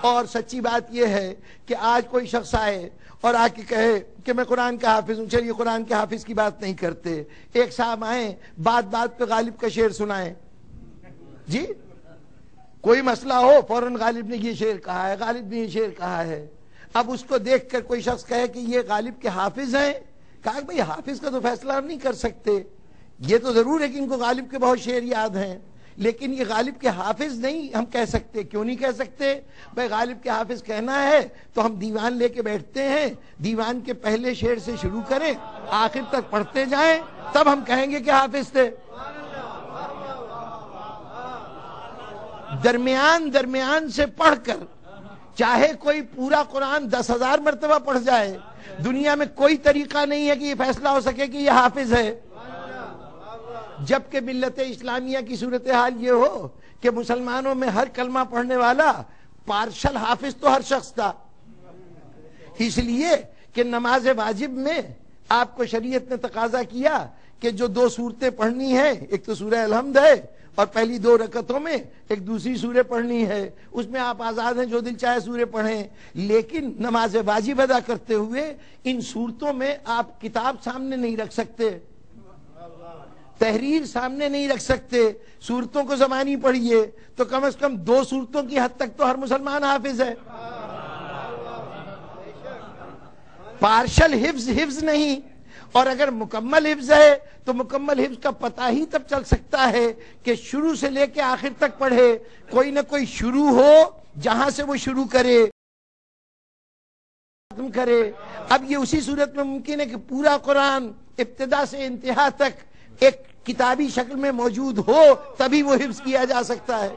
اور سچی بات یہ ہے کہ آج کوئی شخص آئے اور آ کے کہے کہ میں قرآن کا حافظ ہوں، چلیے قرآن کے حافظ کی بات نہیں کرتے. ایک صاحب آئیں بات بات پہ غالب کا شعر سنائیں، جی کوئی مسئلہ ہو فوراً غالب نے یہ شعر کہا ہے، غالب نے یہ شعر کہا ہے. اب اس کو دیکھ کر کوئی شخص کہے کہ یہ غالب کے حافظ ہیں، کہا کہ بھئی حافظ کا تو فیصلہ ہم نہیں کر سکتے. یہ تو ضرور ہے کہ ان کو غالب کے بہت شعر یاد ہیں لیکن یہ غالب کے حافظ نہیں ہم کہہ سکتے. کیوں نہیں کہہ سکتے؟ بھئی غالب کے حافظ کہنا ہے تو ہم دیوان لے کے بیٹھتے ہیں، دیوان کے پہلے شعر سے شروع کریں، آخر تک پڑھتے جائیں، تب ہم کہیں گے کہ حافظ تھے. درمیان سے پڑھ کر چاہے کوئی پورا قرآن 10,000 مرتبہ پڑھ جائے، دنیا میں کوئی طریقہ نہیں ہے کہ یہ فیصلہ ہو سکے کہ یہ حافظ ہے. جبکہ ملت اسلامیہ کی صورتحال یہ ہو کہ مسلمانوں میں ہر کلمہ پڑھنے والا پارشل حافظ تو ہر شخص تھا. اس لیے کہ نماز واجب میں آپ کو شریعت نے تقاضا کیا کہ جو 2 صورتیں پڑھنی ہیں، ایک تو سورہ الحمد ہے اور پہلی 2 رکعتوں میں ایک دوسری سورہ پڑھنی ہے. اس میں آپ آزاد ہیں، جو دل چاہے سورہ پڑھیں، لیکن نماز واجب ادا کرتے ہوئے ان صورتوں میں آپ کتاب سامنے نہیں رکھ سکتے، تحریر سامنے نہیں رکھ سکتے. صورتوں کو زبانی پڑھیے تو کم از کم 2 صورتوں کی حد تک تو ہر مسلمان حافظ ہے. پارشل حفظ نہیں، اور اگر مکمل حفظ ہے تو مکمل حفظ کا پتہ ہی تب چل سکتا ہے کہ شروع سے لے کے آخر تک پڑھے. کوئی نہ کوئی شروع ہو جہاں سے وہ شروع کرے. اب یہ اسی صورت میں ممکن ہے کہ پورا قرآن ابتدا سے انتہا تک ایک کتابی شکل میں موجود ہو، تبھی وہ حفظ کیا جا سکتا ہے.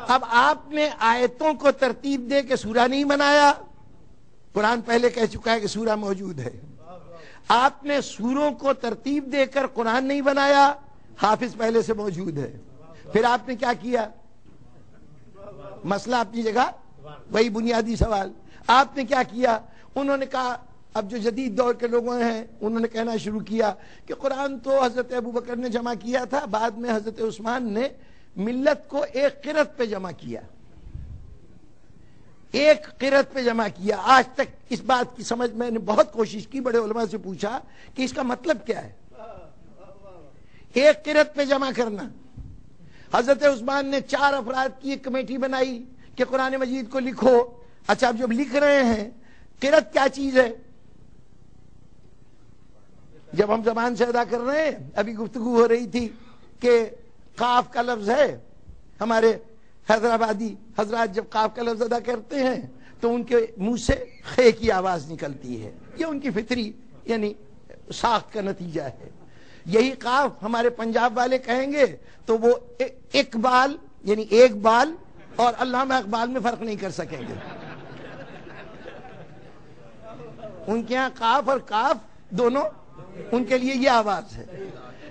اب آپ نے آیتوں کو ترتیب دے کے سورہ نہیں بنایا. قرآن پہلے کہہ چکا ہے کہ سورہ موجود ہے. آپ نے سوروں کو ترتیب دے کر قرآن نہیں بنایا، حافظ پہلے سے موجود ہے. پھر آپ نے کیا کیا؟ مسئلہ اپنی جگہ، وہی بنیادی سوال. آپ نے کیا کیا؟ انہوں نے کہا، اب جو جدید دور کے لوگوں ہیں انہوں نے کہنا شروع کیا کہ قرآن تو حضرت ابوبکر نے جمع کیا تھا، بعد میں حضرت عثمان نے ملت کو ایک قرت پہ جمع کیا، ایک قرت پہ جمع کیا. آج تک اس بات کی سمجھ میں نے بہت کوشش کی، بڑے علماء سے پوچھا کہ اس کا مطلب کیا ہے ایک قرت پہ جمع کرنا. حضرت عثمان نے 4 افراد کی ایک کمیٹی بنائی کہ قرآن مجید کو لکھو. اچھا اب جب لکھ رہے ہیں، قرت کیا چیز ہے؟ جب ہم زبان سے ادا کر رہے ہیں، ابھی گفتگو ہو رہی تھی کہ قاف کا لفظ ہے، ہمارے حیدرآبادی حضرات جب قاف کا لفظ ادا کرتے ہیں تو ان کے منہ سے خے کی آواز نکلتی ہے. یہ ان کی فطری یعنی ساخت کا نتیجہ ہے. یہی قاف ہمارے پنجاب والے کہیں گے تو وہ اقبال یعنی ایک بال اور علامہ اقبال میں فرق نہیں کر سکیں گے. ان کے ہاں قاف اور کاف دونوں ان کے لیے یہ آواز ہے.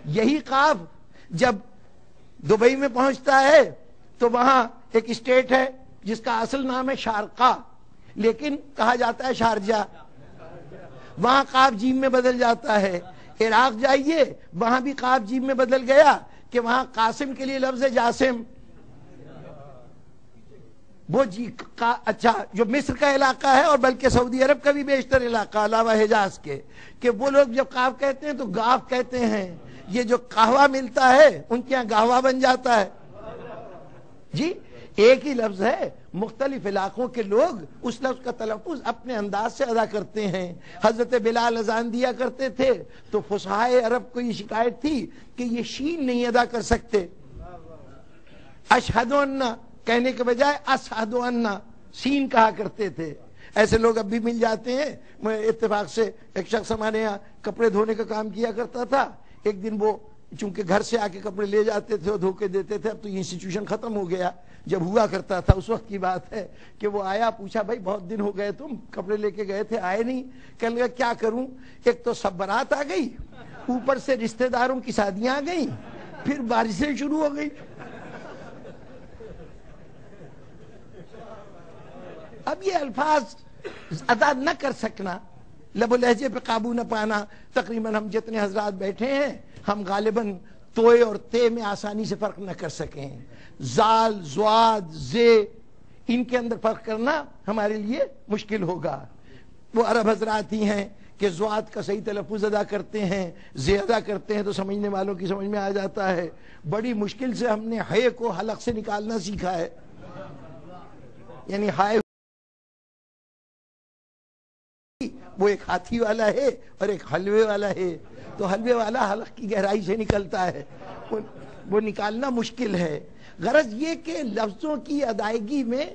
یہی قاف جب دبئی میں پہنچتا ہے تو وہاں ایک اسٹیٹ ہے جس کا اصل نام ہے شارقہ، لیکن کہا جاتا ہے شارجہ. وہاں قاف جیم میں بدل جاتا ہے. عراق جائیے وہاں بھی قاف جیم میں بدل گیا کہ وہاں قاسم کے لیے لفظ ہے جاسم. وہ اچھا جو مصر کا علاقہ ہے اور بلکہ سعودی عرب کا بھی بیشتر علاقہ علاوہ حجاز کے، کہ وہ لوگ جب قاف کہتے ہیں تو گاف کہتے ہیں. یہ جو قہوہ ملتا ہے ان کے یہاں گاہوا بن جاتا ہے. جی ایک ہی لفظ ہے، مختلف علاقوں کے لوگ اس لفظ کا تلفظ اپنے انداز سے ادا کرتے ہیں. حضرت بلال اذان دیا کرتے تھے تو فصحائے عرب کو یہ شکایت تھی کہ یہ شین نہیں ادا کر سکتے. اشہد ان کہنے کے بجائے اشہد ان سین کہا کرتے تھے. ایسے لوگ اب بھی مل جاتے ہیں. میں اتفاق سے ایک شخص ہمارے یہاں کپڑے دھونے کا کام کیا کرتا تھا. ایک دن وہ چونکہ گھر سے آ کے کپڑے لے جاتے تھے اور دھو کے دیتے تھے. اب تو یہ انسٹیٹیوشن ختم ہو گیا. جب ہوا کرتا تھا اس وقت کی بات ہے کہ وہ آیا، پوچھا بھائی بہت دن ہو گئے تم کپڑے لے کے گئے تھے آئے نہیں. کہنے لگا کیا کروں، ایک تو سب برات آ گئی، اوپر سے رشتہ داروں کی شادیاں آ گئیں، پھر بارشیں شروع ہو گئی. اب یہ الفاظ ادا نہ کر سکنا، لب و لہجے پہ قابو نہ پانا. تقریباً ہم جتنے حضرات بیٹھے ہیں ہم غالباً توئے اور تے میں آسانی سے فرق نہ کر سکیں. زال، زواد، زے، ان کے اندر فرق کرنا ہمارے لیے مشکل ہوگا. وہ عرب حضرات ہی ہیں کہ زواد کا صحیح تلفظ ادا کرتے ہیں، زے ادا کرتے ہیں تو سمجھنے والوں کی سمجھ میں آ جاتا ہے. بڑی مشکل سے ہم نے ہے کو حلق سے نکالنا سیکھا ہے. یعنی ہائے وہ ایک ہاتھی والا ہے اور ایک حلوے والا ہے، تو حلوے والا حلق کی گہرائی سے نکلتا ہے، وہ نکالنا مشکل ہے. غرض یہ کہ لفظوں کی ادائیگی میں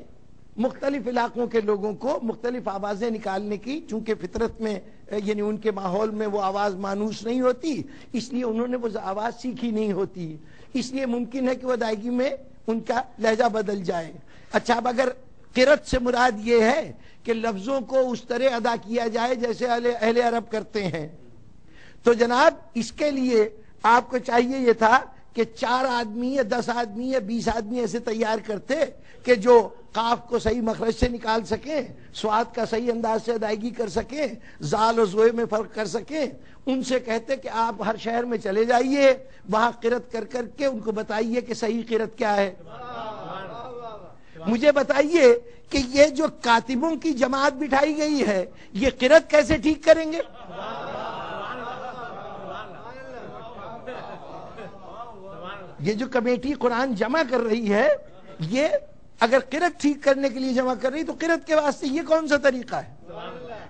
مختلف علاقوں کے لوگوں کو مختلف آوازیں نکالنے کی، چونکہ فطرت میں یعنی ان کے ماحول میں وہ آواز مانوس نہیں ہوتی، اس لیے انہوں نے وہ آواز سیکھی نہیں ہوتی، اس لیے ممکن ہے کہ وہ ادائیگی میں ان کا لہجہ بدل جائے. اچھا اب اگر قرت سے مراد یہ ہے کہ لفظوں کو اس طرح ادا کیا جائے جیسے اہل عرب کرتے ہیں، تو جناب اس کے لیے آپ کو چاہیے یہ تھا کہ 4 آدمی یا 10 آدمی یا 20 آدمی ایسے تیار کرتے کہ جو قاف کو صحیح مخرج سے نکال سکیں، سواد کا صحیح انداز سے ادائیگی کر سکیں، زال و زوئے میں فرق کر سکیں. ان سے کہتے کہ آپ ہر شہر میں چلے جائیے، وہاں قرت کر کر کے ان کو بتائیے کہ صحیح قرت کیا ہے. مجھے بتائیے کہ یہ جو کاتبوں کی جماعت بٹھائی گئی ہے یہ قرت کیسے ٹھیک کریں گے؟ یہ جو کمیٹی قرآن جمع کر رہی ہے یہ اگر قرت ٹھیک کرنے کے لیے جمع کر رہی تو قرت کے واسطے یہ کون سا طریقہ ہے؟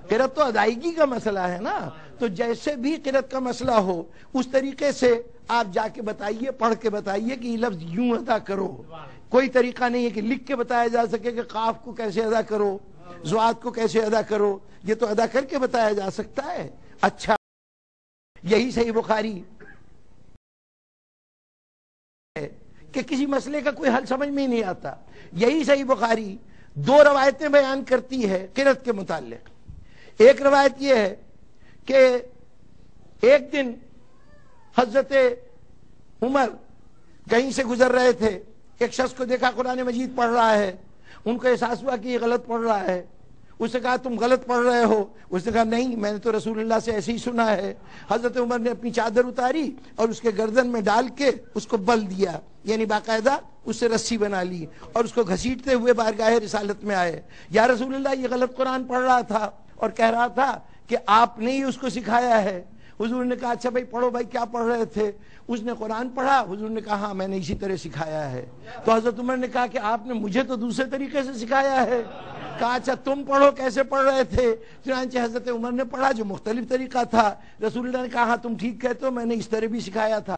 قرت تو ادائیگی کا مسئلہ ہے نا. تو جیسے بھی قرت کا مسئلہ ہو اس طریقے سے آپ جا کے بتائیے، پڑھ کے بتائیے کہ یہ لفظ یوں ادا کرو. کوئی طریقہ نہیں ہے کہ لکھ کے بتایا جا سکے کہ قاف کو کیسے ادا کرو، زواد کو کیسے ادا کرو. یہ تو ادا کر کے بتایا جا سکتا ہے. اچھا یہی صحیح بخاری ہے کہ کسی مسئلے کا کوئی حل سمجھ میں ہی نہیں آتا. یہی صحیح بخاری 2 روایتیں بیان کرتی ہے قرت کے متعلق. ایک روایت یہ ہے کہ ایک دن حضرت عمر کہیں سے گزر رہے تھے، ایک شخص کو دیکھا قرآن مجید پڑھ رہا ہے. ان کو احساس ہوا کہ یہ غلط پڑھ رہا ہے. اس نے کہا تم غلط پڑھ رہے ہو. اس نے کہا نہیں، میں نے تو رسول اللہ سے ایسے ہی سنا ہے. حضرت عمر نے اپنی چادر اتاری اور اس کے گردن میں ڈال کے اس کو بل دیا، یعنی باقاعدہ اس سے رسی بنا لی اور اس کو گھسیٹتے ہوئے بارگاہ رسالت میں آئے. یا رسول اللہ یہ غلط قرآن پڑھ رہا تھا اور کہہ رہا تھا کہ آپ نے ہی اس کو سکھایا ہے. حضور نے کہا اچھا بھائی پڑھو بھائی، کیا پڑھ رہے تھے؟ اس نے قرآن پڑھا. حضور نے کہا ہاں میں نے اسی طرح سکھایا ہے. تو حضرت عمر نے کہا کہ آپ نے مجھے تو دوسرے طریقے سے سکھایا ہے. کہا اچھا تم پڑھو، کیسے پڑھ رہے تھے؟ چنانچہ حضرت عمر نے پڑھا جو مختلف طریقہ تھا. رسول اللہ نے کہا ہاں تم ٹھیک کہتے ہو، میں نے اس طرح بھی سکھایا تھا.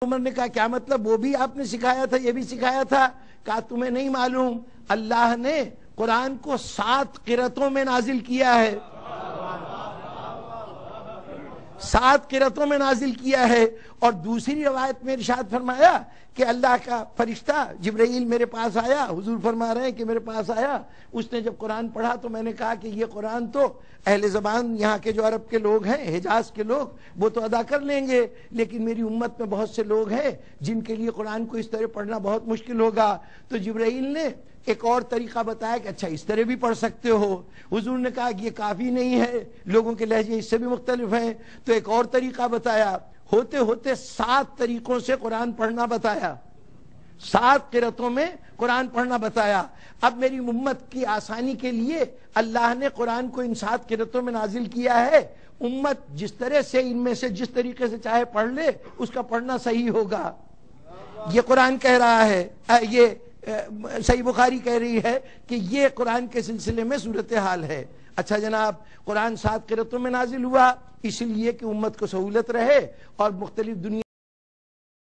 عمر نے کہا کیا مطلب، وہ بھی آپ نے سکھایا تھا یہ بھی سکھایا تھا؟ کہا تمہیں نہیں معلوم اللہ نے قرآن کو 7 قرتوں میں نازل کیا ہے. 7 قرتوں میں نازل کیا ہے. اور دوسری روایت میں ارشاد فرمایا کہ اللہ کا فرشتہ جبرائیل میرے پاس آیا. حضور فرما رہے ہیں کہ میرے پاس آیا. اس نے جب قرآن پڑھا تو میں نے کہا کہ یہ قرآن تو اہل زبان یہاں کے جو عرب کے لوگ ہیں، حجاز کے لوگ، وہ تو ادا کر لیں گے، لیکن میری امت میں بہت سے لوگ ہیں جن کے لیے قرآن کو اس طرح پڑھنا بہت مشکل ہوگا. تو جبرائیل نے ایک اور طریقہ بتایا کہ اچھا اس طرح بھی پڑھ سکتے ہو. حضور نے کہا کہ یہ کافی نہیں ہے، لوگوں کے لہجے اس سے بھی مختلف ہیں، تو ایک اور طریقہ بتایا. ہوتے ہوتے 7 طریقوں سے قرآن پڑھنا بتایا، 7 قرأتوں میں قرآن پڑھنا بتایا. اب میری امت کی آسانی کے لیے اللہ نے قرآن کو ان 7 قرأتوں میں نازل کیا ہے. امت جس طرح سے ان میں سے جس طریقے سے چاہے پڑھ لے اس کا پڑھنا صحیح ہوگا. یہ قرآن کہہ رہا ہے، یہ صحیح بخاری کہہ رہی ہے کہ یہ قرآن کے سلسلے میں صورتحال ہے. اچھا جناب، قرآن 7 قرأتوں میں نازل ہوا اس لیے کہ امت کو سہولت رہے اور مختلف دنیا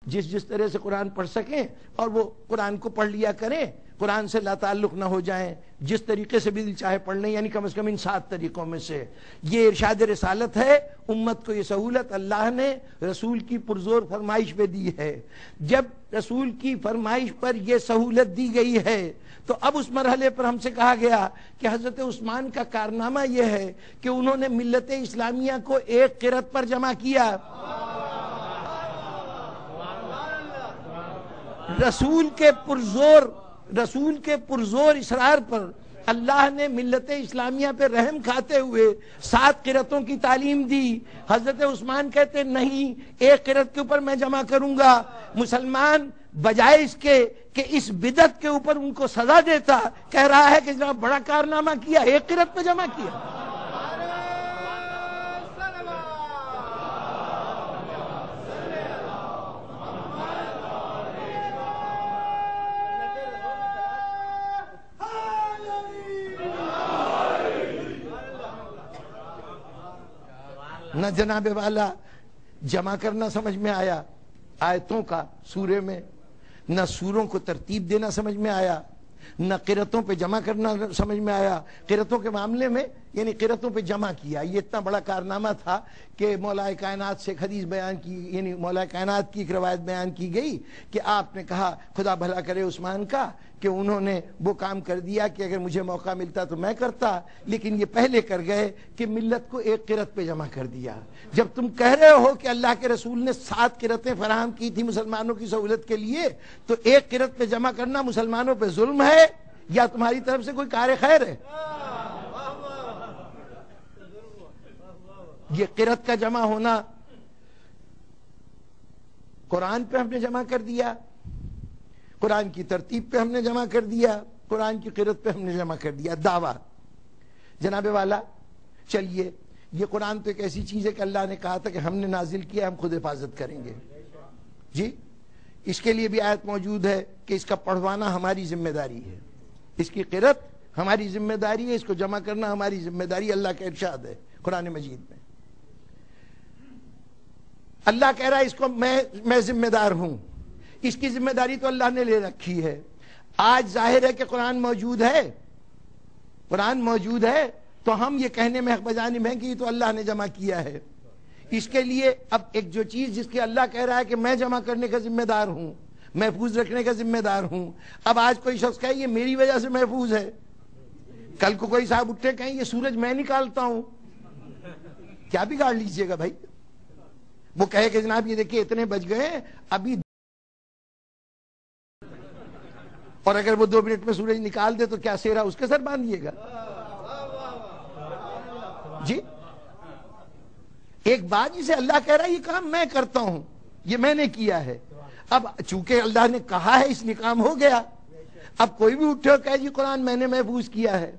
جس طرح سے قرآن پڑھ سکیں اور وہ قرآن کو پڑھ لیا کریں، قرآن سے لا تعلق نہ ہو جائیں، جس طریقے سے بھی دل چاہے پڑھ لیں، یعنی کم از کم ان 7 طریقوں میں سے. یہ ارشاد رسالت ہے. امت کو یہ سہولت اللہ نے رسول کی پرزور فرمائش پہ دی ہے. جب رسول کی فرمائش پر یہ سہولت دی گئی ہے تو اب اس مرحلے پر ہم سے کہا گیا کہ حضرت عثمان کا کارنامہ یہ ہے کہ انہوں نے ملت اسلامیہ کو ایک قرأت پر جمع کیا. رسول کے پرزور اصرار پر اللہ نے ملت اسلامیہ پہ رحم کھاتے ہوئے 7 قرأتوں کی تعلیم دی. حضرت عثمان کہتے نہیں، ایک قرأت کے اوپر میں جمع کروں گا. مسلمان بجائے اس کے کہ اس بدعت کے اوپر ان کو سزا دیتا، کہہ رہا ہے کہ جناب بڑا کارنامہ کیا، ایک قرأت پہ جمع کیا. نہ جناب والا جمع کرنا سمجھ میں آیا آیتوں کا سورے میں، نہ سوروں کو ترتیب دینا سمجھ میں آیا، نہ قرأتوں پہ جمع کرنا سمجھ میں آیا. قرأتوں کے معاملے میں یعنی قرأتوں پہ جمع کیا، یہ اتنا بڑا کارنامہ تھا کہ مولا کائنات سے ایک حدیث بیان کی، یعنی مولا کائنات کی ایک روایت بیان کی گئی کہ آپ نے کہا خدا بھلا کرے عثمان کا کہ انہوں نے وہ کام کر دیا کہ اگر مجھے موقع ملتا تو میں کرتا، لیکن یہ پہلے کر گئے کہ ملت کو ایک قرأت پہ جمع کر دیا. جب تم کہہ رہے ہو کہ اللہ کے رسول نے 7 قرأتیں فراہم کی تھی مسلمانوں کی سہولت کے لیے، تو ایک قرأت پہ جمع کرنا مسلمانوں پہ ظلم ہے یا تمہاری طرف سے کوئی کار خیر ہے؟ یہ قرأت کا جمع ہونا قرآن پہ ہم نے جمع کر دیا، قرآن کی ترتیب پہ ہم نے جمع کر دیا، قرآن کی قرأت پہ ہم نے جمع کر دیا. دعویٰ جناب والا، چلیے یہ قرآن تو ایک ایسی چیز ہے کہ اللہ نے کہا تھا کہ ہم نے نازل کیا، ہم خود حفاظت کریں گے. جی اس کے لیے بھی آیت موجود ہے کہ اس کا پڑھوانا ہماری ذمہ داری ہے، اس کی قرأت ہماری ذمہ داری ہے، اس کو جمع کرنا ہماری ذمہ داری. اللہ کا ارشاد ہے قرآن مجید میں. اللہ کہہ رہا ہے اس کو میں ذمہ دار ہوں، اس کی ذمہ داری تو اللہ نے لے رکھی ہے. آج ظاہر ہے کہ قرآن موجود ہے تو ہم یہ کہنے میں حق بجانب ہیں کہ یہ تو اللہ نے جمع کیا ہے. اس کے لیے اب ایک جو چیز جس کے اللہ کہہ رہا ہے کہ میں جمع کرنے کا ذمہ دار ہوں، محفوظ رکھنے کا ذمہ دار ہوں. اب آج کوئی شخص کہے یہ میری وجہ سے محفوظ ہے، کل کو کوئی صاحب اٹھے کہیں یہ سورج میں نکالتا ہوں، کیا بگاڑ لیجئے گا بھائی؟ وہ کہے کہ جناب یہ دیکھیں اتنے بج گئے ابھی، اور اگر وہ 2 منٹ میں سورج نکال دے تو کیا سیرا اس کے سر باندھیے گا؟ جی ایک بات جسے اللہ کہہ رہا ہے یہ کام میں کرتا ہوں، یہ میں نے کیا ہے. اب چونکہ اللہ نے کہا ہے اس لیے کام ہو گیا. اب کوئی بھی اٹھے اور کہے جی قرآن میں نے محفوظ کیا ہے،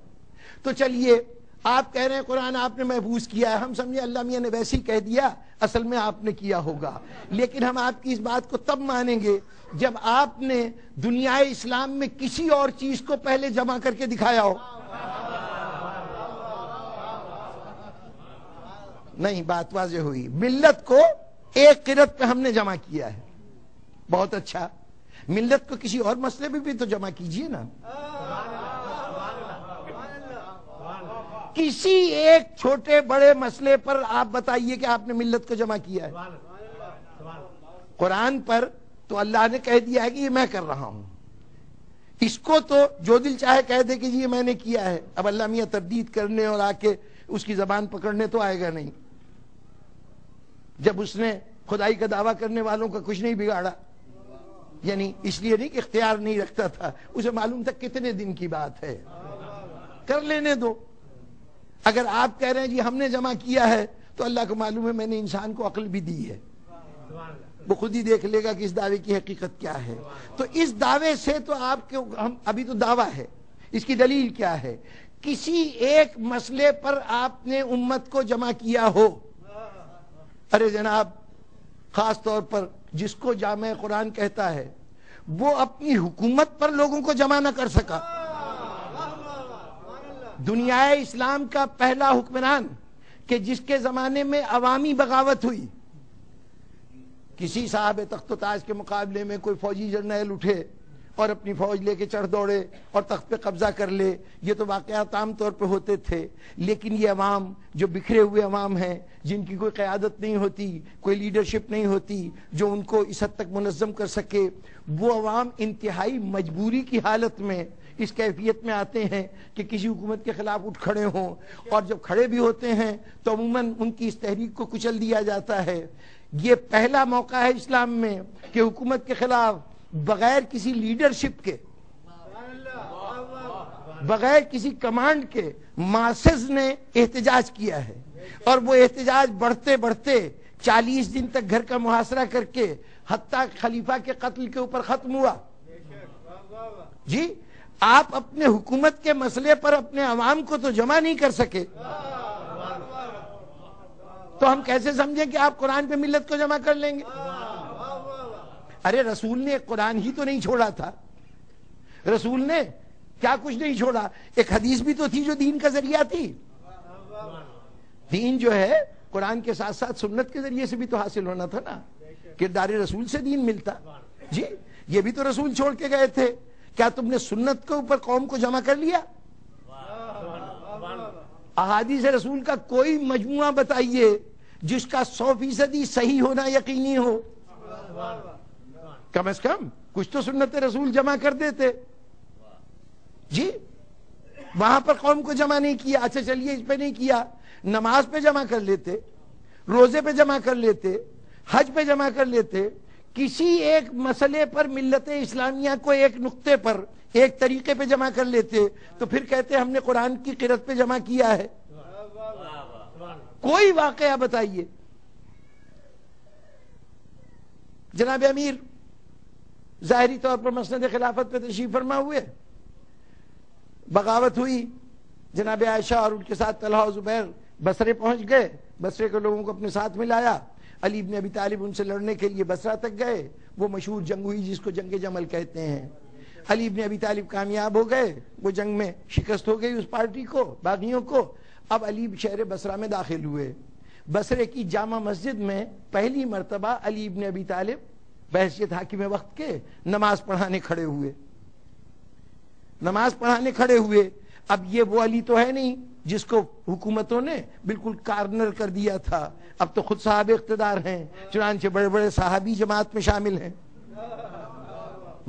تو چلیے آپ کہہ رہے ہیں قرآن آپ نے محفوظ کیا ہے، ہم سمجھے اللہ میاں نے ویسے ہی کہہ دیا، اصل میں آپ نے کیا ہوگا. لیکن ہم آپ کی اس بات کو تب مانیں گے جب آپ نے دنیا اسلام میں کسی اور چیز کو پہلے جمع کر کے دکھایا ہو. نہیں، بات واضح ہوئی. ملت کو ایک قرأت پہ ہم نے جمع کیا ہے، بہت اچھا. ملت کو کسی اور مسئلے پہ بھی تو جمع کیجئے نا. کسی ایک چھوٹے بڑے مسئلے پر آپ بتائیے کہ آپ نے ملت کو جمع کیا ہے. قرآن پر تو اللہ نے کہہ دیا ہے کہ یہ میں کر رہا ہوں، اس کو تو جو دل چاہے کہہ دے کہ یہ میں نے کیا ہے. اب اللہ میاں تردید کرنے اور آ کے اس کی زبان پکڑنے تو آئے گا نہیں، جب اس نے خدائی کا دعویٰ کرنے والوں کا کچھ نہیں بگاڑا. یعنی اس لیے نہیں کہ اختیار نہیں رکھتا تھا، اسے معلوم تھا کتنے دن کی بات ہے، کر لینے دو۔ اگر آپ کہہ رہے ہیں جی ہم نے جمع کیا ہے، تو اللہ کو معلوم ہے میں نے انسان کو عقل بھی دی ہے، وہ خود ہی دیکھ لے گا کہ اس دعوے کی حقیقت کیا ہے۔ تو اس دعوے سے تو آپ کے ابھی تو دعویٰ ہے، اس کی دلیل کیا ہے؟ کسی ایک مسئلے پر آپ نے امت کو جمع کیا ہو۔ ارے جناب، خاص طور پر جس کو جامع قرآن کہتا ہے، وہ اپنی حکومت پر لوگوں کو جمع نہ کر سکا۔ دنیا اسلام کا پہلا حکمران کہ جس کے زمانے میں عوامی بغاوت ہوئی، کسی صاحب تخت و تاج کے مقابلے میں کوئی فوجی جرنیل اٹھے اور اپنی فوج لے کے چڑھ دوڑے اور تخت پہ قبضہ کر لے، یہ تو واقعات عام طور پہ ہوتے تھے۔ لیکن یہ عوام جو بکھرے ہوئے عوام ہیں، جن کی کوئی قیادت نہیں ہوتی، کوئی لیڈرشپ نہیں ہوتی جو ان کو اس حد تک منظم کر سکے، وہ عوام انتہائی مجبوری کی حالت میں اس کیفیت میں آتے ہیں کہ کسی حکومت کے خلاف اٹھ کھڑے ہوں، اور جب کھڑے بھی ہوتے ہیں تو عموماً ان کی اس تحریک کو کچل دیا جاتا ہے۔ یہ پہلا موقع ہے اسلام میں کہ حکومت کے خلاف بغیر کسی لیڈرشپ کے، بغیر کسی کمانڈ کے ماسز نے احتجاج کیا ہے، اور وہ احتجاج بڑھتے بڑھتے 40 دن تک گھر کا محاصرہ کر کے حتیٰ خلیفہ کے قتل کے اوپر ختم ہوا۔ جی، آپ اپنے حکومت کے مسئلے پر اپنے عوام کو تو جمع نہیں کر سکے، تو ہم کیسے سمجھیں کہ آپ قرآن پہ ملت کو جمع کر لیں گے؟ ارے رسول نے قرآن ہی تو نہیں چھوڑا تھا، رسول نے کیا کچھ نہیں چھوڑا، ایک حدیث بھی تو تھی جو دین کا ذریعہ تھی۔ دین جو ہے قرآن کے ساتھ ساتھ سنت کے ذریعے سے بھی تو حاصل ہونا تھا نا، کردار رسول سے دین ملتا۔ جی، یہ بھی تو رسول چھوڑ کے گئے تھے۔ کیا تم نے سنت کے اوپر قوم کو جمع کر لیا؟ احادیث رسول کا کوئی مجموعہ بتائیے جس کا 100% صحیح ہونا یقینی ہو۔ کم از کم کچھ تو سنت رسول جمع کر دیتے۔ جی، وہاں پر قوم کو جمع نہیں کیا، اچھا چلیے اس پہ نہیں کیا، نماز پہ جمع کر لیتے، روزے پہ جمع کر لیتے، حج پہ جمع کر لیتے، کسی ایک مسئلے پر ملت اسلامیہ کو ایک نقطے پر ایک طریقے پہ جمع کر لیتے، تو پھر کہتے ہم نے قرآن کی قرأت پہ جمع کیا ہے۔ کوئی واقعہ بتائیے۔ جناب امیر ظاہری طور پر مسند خلافت پہ تشریف فرما ہوئے، بغاوت ہوئی، جناب عائشہ اور ان کے ساتھ طلحہ و زبیر بصرے پہنچ گئے، بصرے کے لوگوں کو اپنے ساتھ ملایا، علی بن ابی طالب ان سے لڑنے کے لیے بصرہ تک گئے، وہ مشہور جنگ ہوئی جس کو جنگ جمل کہتے ہیں۔ علی بن ابی طالب کامیاب ہو گئے، وہ جنگ میں شکست ہو گئی اس پارٹی کو، باغیوں کو۔ اب علی شہر بصرہ میں داخل ہوئے، بصرے کی جامع مسجد میں پہلی مرتبہ علی بن ابی طالب بحیثیت حاکم وقت کے نماز پڑھانے کھڑے ہوئے، نماز پڑھانے کھڑے ہوئے۔ اب یہ وہ علی تو ہے نہیں جس کو حکومتوں نے بالکل کارنر کر دیا تھا، اب تو خود صاحب اقتدار ہیں، چنانچہ بڑے بڑے صحابی جماعت میں شامل ہیں،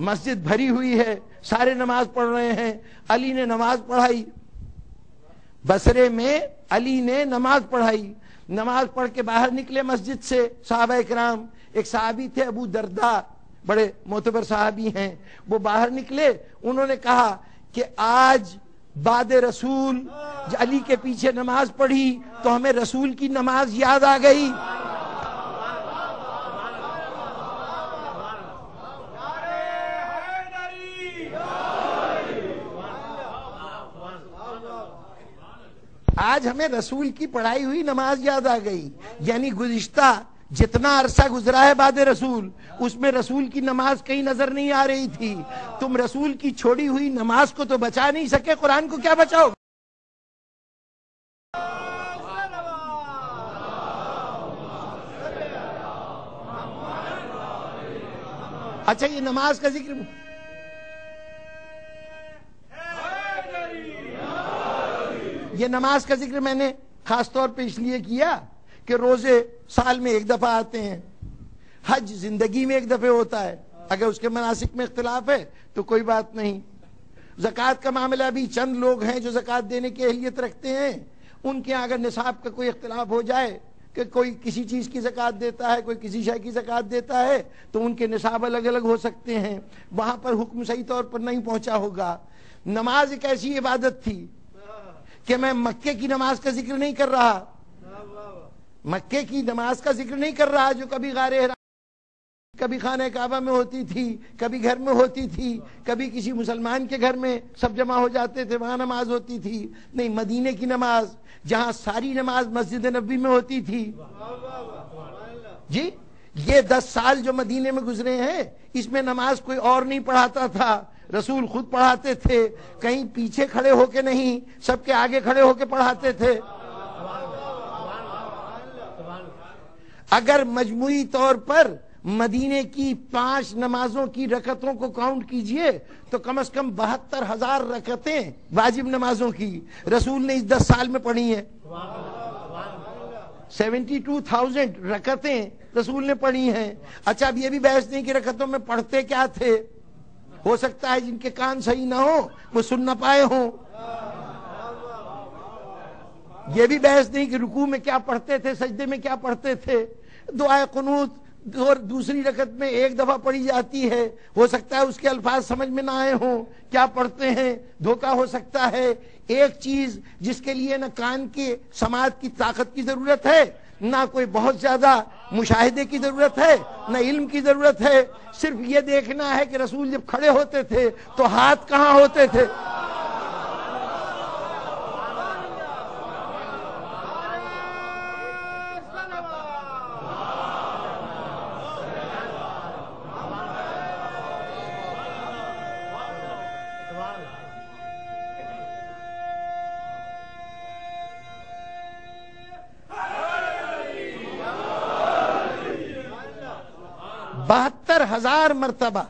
مسجد بھری ہوئی ہے، سارے نماز پڑھ رہے ہیں، علی نے نماز پڑھائی، بصرے میں علی نے نماز پڑھائی۔ نماز پڑھ کے باہر نکلے مسجد سے صحابہ کرام، ایک صحابی تھے ابو درداء، بڑے معتبر صحابی ہیں، وہ باہر نکلے، انہوں نے کہا کہ آج بعد رسول علی کے پیچھے نماز پڑھی تو ہمیں رسول کی نماز یاد آ گئی۔ آج ہمیں رسول کی پڑھائی ہوئی نماز یاد آ گئی، یعنی گزشتہ جتنا عرصہ گزرا ہے بعد رسول، اس میں رسول کی نماز کہیں نظر نہیں آ رہی تھی۔ تم رسول کی چھوڑی ہوئی نماز کو تو بچا نہیں سکے، قرآن کو کیا بچاؤ؟ اچھا، یہ نماز کا ذکر نماز کا ذکر میں نے خاص طور پہ اس لیے کیا کہ روزے سال میں ایک دفعہ آتے ہیں، حج زندگی میں ایک دفعہ ہوتا ہے، اگر اس کے مناسک میں اختلاف ہے تو کوئی بات نہیں۔ زکوٰۃ کا معاملہ بھی چند لوگ ہیں جو زکوٰۃ دینے کی اہلیت رکھتے ہیں، ان کے اگر نصاب کا کوئی اختلاف ہو جائے کہ کوئی کسی چیز کی زکوٰۃ دیتا ہے، کوئی کسی شے کی زکوٰۃ دیتا ہے، تو ان کے نصاب الگ الگ ہو سکتے ہیں، وہاں پر حکم صحیح طور پر نہیں پہنچا ہوگا۔ نماز ایک ایسی عبادت تھی کہ میں مکے کی نماز کا ذکر نہیں کر رہا، مکے کی نماز کا ذکر نہیں کر رہا جو کبھی غار حرا، کبھی خانہ کعبہ میں ہوتی تھی، کبھی گھر میں ہوتی تھی، کبھی کسی مسلمان کے گھر میں سب جمع ہو جاتے تھے وہاں نماز ہوتی تھی۔ نہیں، مدینے کی نماز جہاں ساری نماز مسجد نبوی میں ہوتی تھی۔ جی یہ 10 سال جو مدینے میں گزرے ہیں اس میں نماز کوئی اور نہیں پڑھاتا تھا، رسول خود پڑھاتے تھے، کہیں پیچھے کھڑے ہو کے نہیں، سب کے آگے کھڑے ہو کے پڑھاتے تھے۔ اگر مجموعی طور پر مدینے کی 5 نمازوں کی رکعتوں کو کاؤنٹ کیجئے تو کم از کم 72,000 رکعتیں واجب نمازوں کی رسول نے اس 10 سال میں پڑھی ہیں۔ 72,000 رکعتیں رسول نے پڑھی ہیں۔ اچھا اب یہ بھی بحث نہیں کہ رکعتوں میں پڑھتے کیا تھے، ہو سکتا ہے جن کے کان صحیح نہ ہو وہ سن نہ پائے ہوں۔ یہ بھی بحث نہیں کہ رکوع میں کیا پڑھتے تھے، سجدے میں کیا پڑھتے تھے۔ دعائے قنوت اور دوسری رکعت میں 1 دفعہ پڑھی جاتی ہے، ہو سکتا ہے اس کے الفاظ سمجھ میں نہ آئے ہوں، کیا پڑھتے ہیں، دھوکہ ہو سکتا ہے۔ ایک چیز جس کے لیے نہ کان کے سماعت کی طاقت کی ضرورت ہے، نہ کوئی بہت زیادہ مشاہدے کی ضرورت ہے، نہ علم کی ضرورت ہے، صرف یہ دیکھنا ہے کہ رسول جب کھڑے ہوتے تھے تو ہاتھ کہاں ہوتے تھے۔ بہتر 72,000 مرتبہ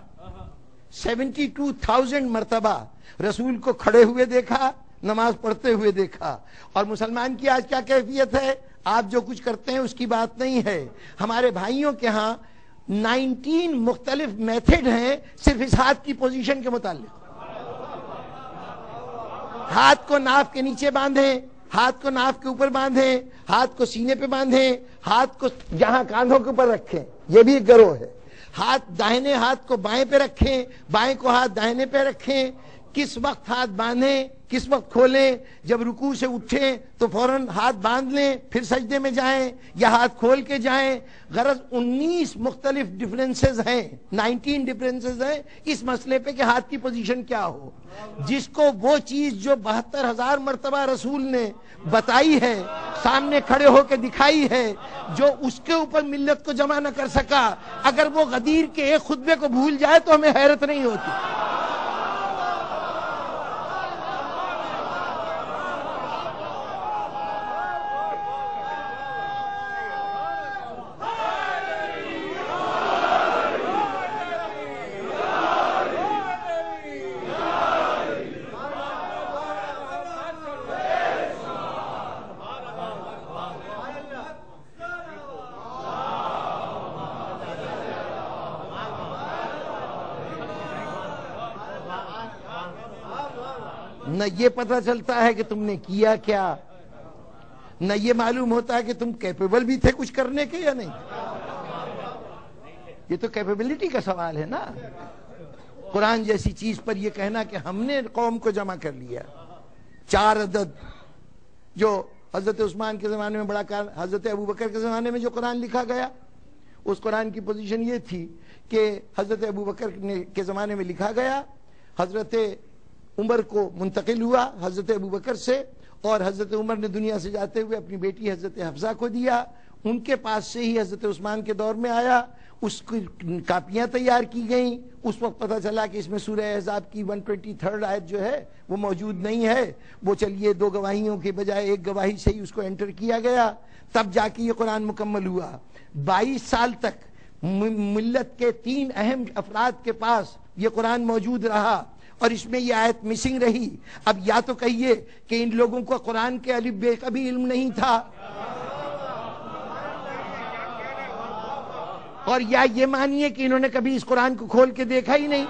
72,000 مرتبہ رسول کو کھڑے ہوئے دیکھا، نماز پڑھتے ہوئے دیکھا۔ اور مسلمان کی آج کیا کیفیت ہے، آپ جو کچھ کرتے ہیں اس کی بات نہیں ہے، ہمارے بھائیوں کے ہاں 19 مختلف میتھڈ ہیں صرف اس ہاتھ کی پوزیشن کے متعلق۔ ہاتھ کو ناف کے نیچے باندھیں، ہاتھ کو ناف کے اوپر باندھیں، ہاتھ کو سینے پہ باندھیں، ہاتھ کو جہاں کاندھوں کے اوپر رکھیں، یہ بھی ایک گروہ ہے۔ ہاتھ داہنے ہاتھ کو بائیں پہ رکھیں، بائیں کو ہاتھ داہنے پہ رکھیں، کس وقت ہاتھ باندھیں کس وقت کھولیں، جب رکوع سے اٹھیں تو فوراً ہاتھ باندھ لیں پھر سجدے میں جائیں یا ہاتھ کھول کے جائیں۔ غرض 19 مختلف ڈفرینسز ہیں، 19 ڈفرینسز ہیں اس مسئلے پہ کہ ہاتھ کی پوزیشن کیا ہو۔ جس کو وہ چیز جو 72,000 مرتبہ رسول نے بتائی ہے، سامنے کھڑے ہو کے دکھائی ہے، جو اس کے اوپر ملت کو جمع نہ کر سکا، اگر وہ غدیر کے ایک خطبے کو بھول جائے تو ہمیں حیرت نہیں ہوتی۔ نہ یہ پتہ چلتا ہے کہ تم نے کیا کیا، نہ یہ معلوم ہوتا ہے کہ تم کیپیبل بھی تھے کچھ کرنے کے یا نہیں۔ یہ تو کیپیبلٹی کا سوال ہے نا۔ قرآن جیسی چیز پر یہ کہنا کہ ہم نے قوم کو جمع کر لیا، 4 عدد جو حضرت عثمان کے زمانے میں بڑا کار، حضرت ابوبکر کے زمانے میں جو قرآن لکھا گیا، اس قرآن کی پوزیشن یہ تھی کہ حضرت ابوبکر کے زمانے میں لکھا گیا، حضرت عمر کو منتقل ہوا حضرت ابوبکر سے، اور حضرت عمر نے دنیا سے جاتے ہوئے اپنی بیٹی حضرت حفصہ کو دیا، ان کے پاس سے ہی حضرت عثمان کے دور میں آیا، اس کی کاپیاں تیار کی گئیں۔ اس وقت پتہ چلا کہ اس میں سورہ احزاب کی 123 آیت جو ہے وہ موجود نہیں ہے، وہ چلیے 2 گواہیوں کے بجائے 1 گواہی سے ہی اس کو انٹر کیا گیا، تب جا کے یہ قرآن مکمل ہوا۔ 22 سال تک ملت کے 3 اہم افراد کے پاس یہ قرآن موجود رہا، اور اس میں یہ آیت مسنگ رہی۔ اب یا تو کہیے کہ ان لوگوں کو قرآن کے الف بے کا بھی علم نہیں تھا، اور یا یہ مانیے کہ انہوں نے کبھی اس قرآن کو کھول کے دیکھا ہی نہیں۔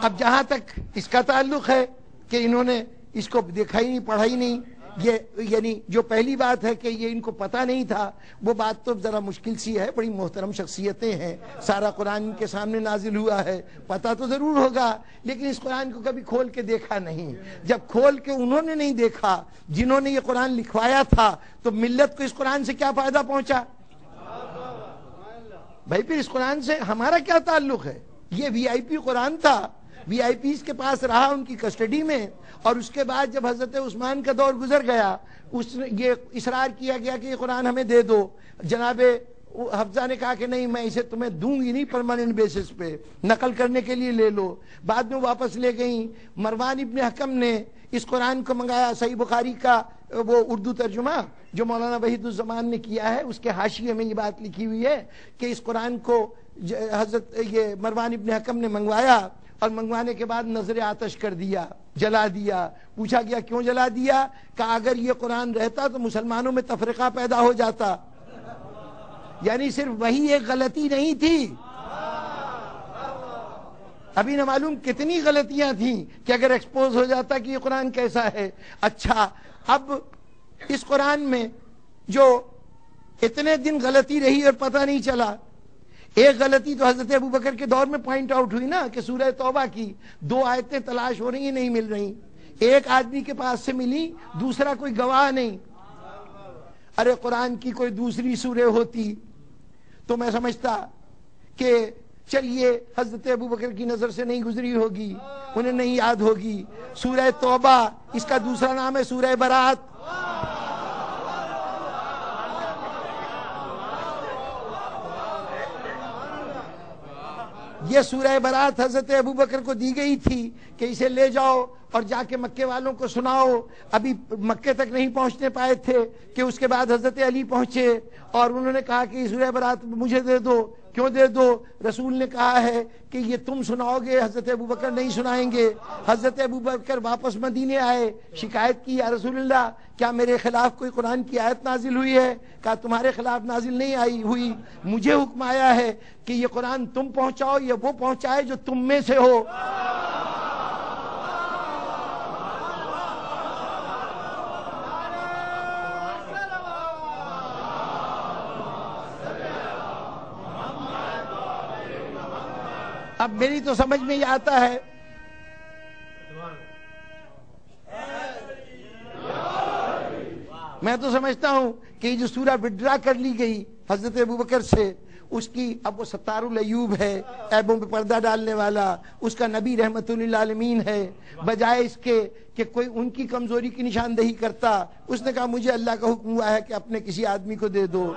اب جہاں تک اس کا تعلق ہے کہ انہوں نے اس کو دیکھا ہی نہیں، پڑھا ہی نہیں، یہ یعنی جو پہلی بات ہے کہ یہ ان کو پتہ نہیں تھا، وہ بات تو ذرا مشکل سی ہے، بڑی محترم شخصیتیں ہیں، سارا قرآن کے سامنے نازل ہوا ہے، پتہ تو ضرور ہوگا، لیکن اس قرآن کو کبھی کھول کے دیکھا نہیں۔ جب کھول کے انہوں نے نہیں دیکھا، جنہوں نے یہ قرآن لکھوایا تھا، تو ملت کو اس قرآن سے کیا فائدہ پہنچا؟ بھائی پھر اس قرآن سے ہمارا کیا تعلق ہے؟ یہ وی آئی پی قرآن تھا، وی آئی پیز کے پاس رہا، ان کی کسٹڈی میں، اور اس کے بعد جب حضرت عثمان کا دور گزر گیا، یہ اصرار کیا گیا کہ یہ قرآن ہمیں دے دو، جناب حفظہ نے کہا کہ نہیں، میں اسے تمہیں دوں گی نہیں، پرماننٹ بیسس پہ نقل کرنے کے لیے لے لو، بعد میں واپس لے گئیں۔ مروان ابن حکم نے اس قرآن کو منگایا، صحیح بخاری کا وہ اردو ترجمہ جو مولانا وحید الزمان نے کیا ہے، اس کے حاشیے میں یہ بات لکھی ہوئی ہے کہ اس قرآن کو حضرت یہ مروان ابن حکم نے منگوایا، اور منگوانے کے بعد نظر آتش کر دیا، جلا دیا۔ پوچھا گیا کیوں جلا دیا؟ کہا اگر یہ قرآن رہتا تو مسلمانوں میں تفرقہ پیدا ہو جاتا۔ یعنی صرف وہی ایک غلطی نہیں تھی، ابھی نہ معلوم کتنی غلطیاں تھیں کہ اگر ایکسپوز ہو جاتا کہ یہ قرآن کیسا ہے۔ اچھا، اب اس قرآن میں جو اتنے دن غلطی رہی اور پتہ نہیں چلا، ایک غلطی تو حضرت ابوبکر کے دور میں پوائنٹ آؤٹ ہوئی نا کہ سورہ توبہ کی 2 آیتیں تلاش ہو رہی ہیں، نہیں مل رہی، ایک آدمی کے پاس سے ملی، دوسرا کوئی گواہ نہیں۔ ارے قرآن کی کوئی دوسری سورہ ہوتی تو میں سمجھتا کہ چلیے حضرت ابوبکر کی نظر سے نہیں گزری ہوگی، انہیں نہیں یاد ہوگی۔ سورہ توبہ، اس کا دوسرا نام ہے سورہ برات۔ یہ سورہ برات حضرت ابوبکر کو دی گئی تھی کہ اسے لے جاؤ اور جا کے مکے والوں کو سناؤ۔ ابھی مکے تک نہیں پہنچنے پائے تھے کہ اس کے بعد حضرت علی پہنچے اور انہوں نے کہا کہ سورہ برات مجھے دے دو۔ کیوں دے دو؟ رسول نے کہا ہے کہ یہ تم سناؤ گے، حضرت ابوبکر نہیں سنائیں گے۔ حضرت ابوبکر واپس مدینے آئے، شکایت کی، یا رسول اللہ کیا میرے خلاف کوئی قرآن کی آیت نازل ہوئی ہے؟ کہا تمہارے خلاف نازل نہیں آئی ہوئی، مجھے حکم آیا ہے کہ یہ قرآن تم پہنچاؤ یا وہ پہنچائے جو تم میں سے ہو۔ اب میری تو سمجھ میں یہ آتا ہے، میں تو سمجھتا ہوں کہ یہ جو سورہ وڈرا کر لی گئی حضرت ابوبکر سے، اس کی اب وہ ستار العیوب ہے، عیبوں پہ پردہ ڈالنے والا، اس کا نبی رحمت للعالمین ہے، بجائے اس کے کہ کوئی ان کی کمزوری کی نشاندہی کرتا، اس نے کہا مجھے اللہ کا حکم ہوا ہے کہ اپنے کسی آدمی کو دے دو۔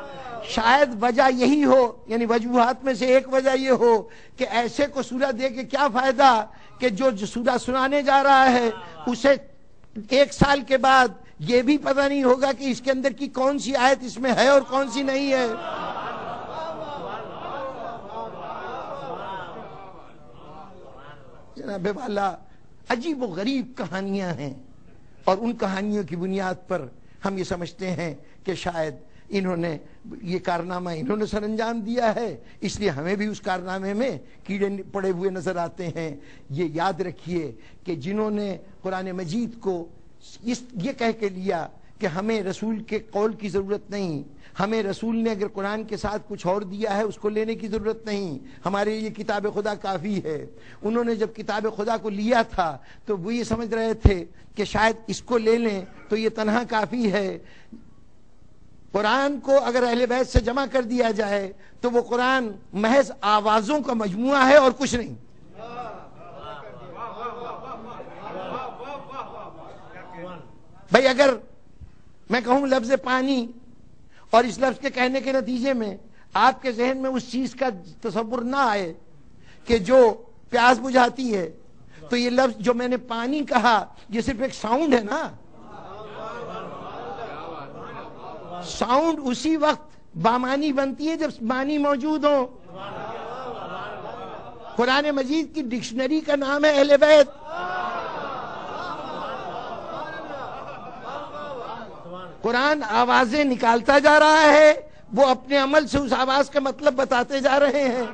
شاید وجہ یہی ہو، یعنی وجوہات میں سے ایک وجہ یہ ہو کہ ایسے کو سورہ دے کے کیا فائدہ کہ جو سورہ سنانے جا رہا ہے اسے 1 سال کے بعد یہ بھی پتہ نہیں ہوگا کہ اس کے اندر کی کون سی آیت اس میں ہے اور کون سی نہیں ہے۔ جناب والا، عجیب و غریب کہانیاں ہیں، اور ان کہانیوں کی بنیاد پر ہم یہ سمجھتے ہیں کہ شاید انہوں نے یہ کارنامہ انہوں نے سر انجام دیا ہے، اس لیے ہمیں بھی اس کارنامے میں کیڑے پڑے ہوئے نظر آتے ہیں۔ یہ یاد رکھیے کہ جنہوں نے قرآن مجید کو یہ کہہ کے لیا کہ ہمیں رسول کے قول کی ضرورت نہیں، ہمیں رسول نے اگر قرآن کے ساتھ کچھ اور دیا ہے اس کو لینے کی ضرورت نہیں، ہمارے لیے کتاب خدا کافی ہے، انہوں نے جب کتاب خدا کو لیا تھا تو وہ یہ سمجھ رہے تھے کہ شاید اس کو لے لیں تو یہ تنہا کافی ہے۔ قرآن کو اگر اہل بیت سے جمع کر دیا جائے تو وہ قرآن محض آوازوں کا مجموعہ ہے اور کچھ نہیں۔ بھائی اگر میں کہوں لفظ پانی اور اس لفظ کے کہنے کے نتیجے میں آپ کے ذہن میں اس چیز کا تصور نہ آئے کہ جو پیاس بجھاتی ہے، تو یہ لفظ جو میں نے پانی کہا یہ صرف ایک ساؤنڈ ہے نا۔ ساؤنڈ اسی وقت بامانی بنتی ہے جب معنی موجود ہو۔ قرآن مجید کی ڈکشنری کا نام ہے اہل بیت۔ قرآن آوازیں نکالتا جا رہا ہے، وہ اپنے عمل سے اس آواز کا مطلب بتاتے جا رہے ہیں۔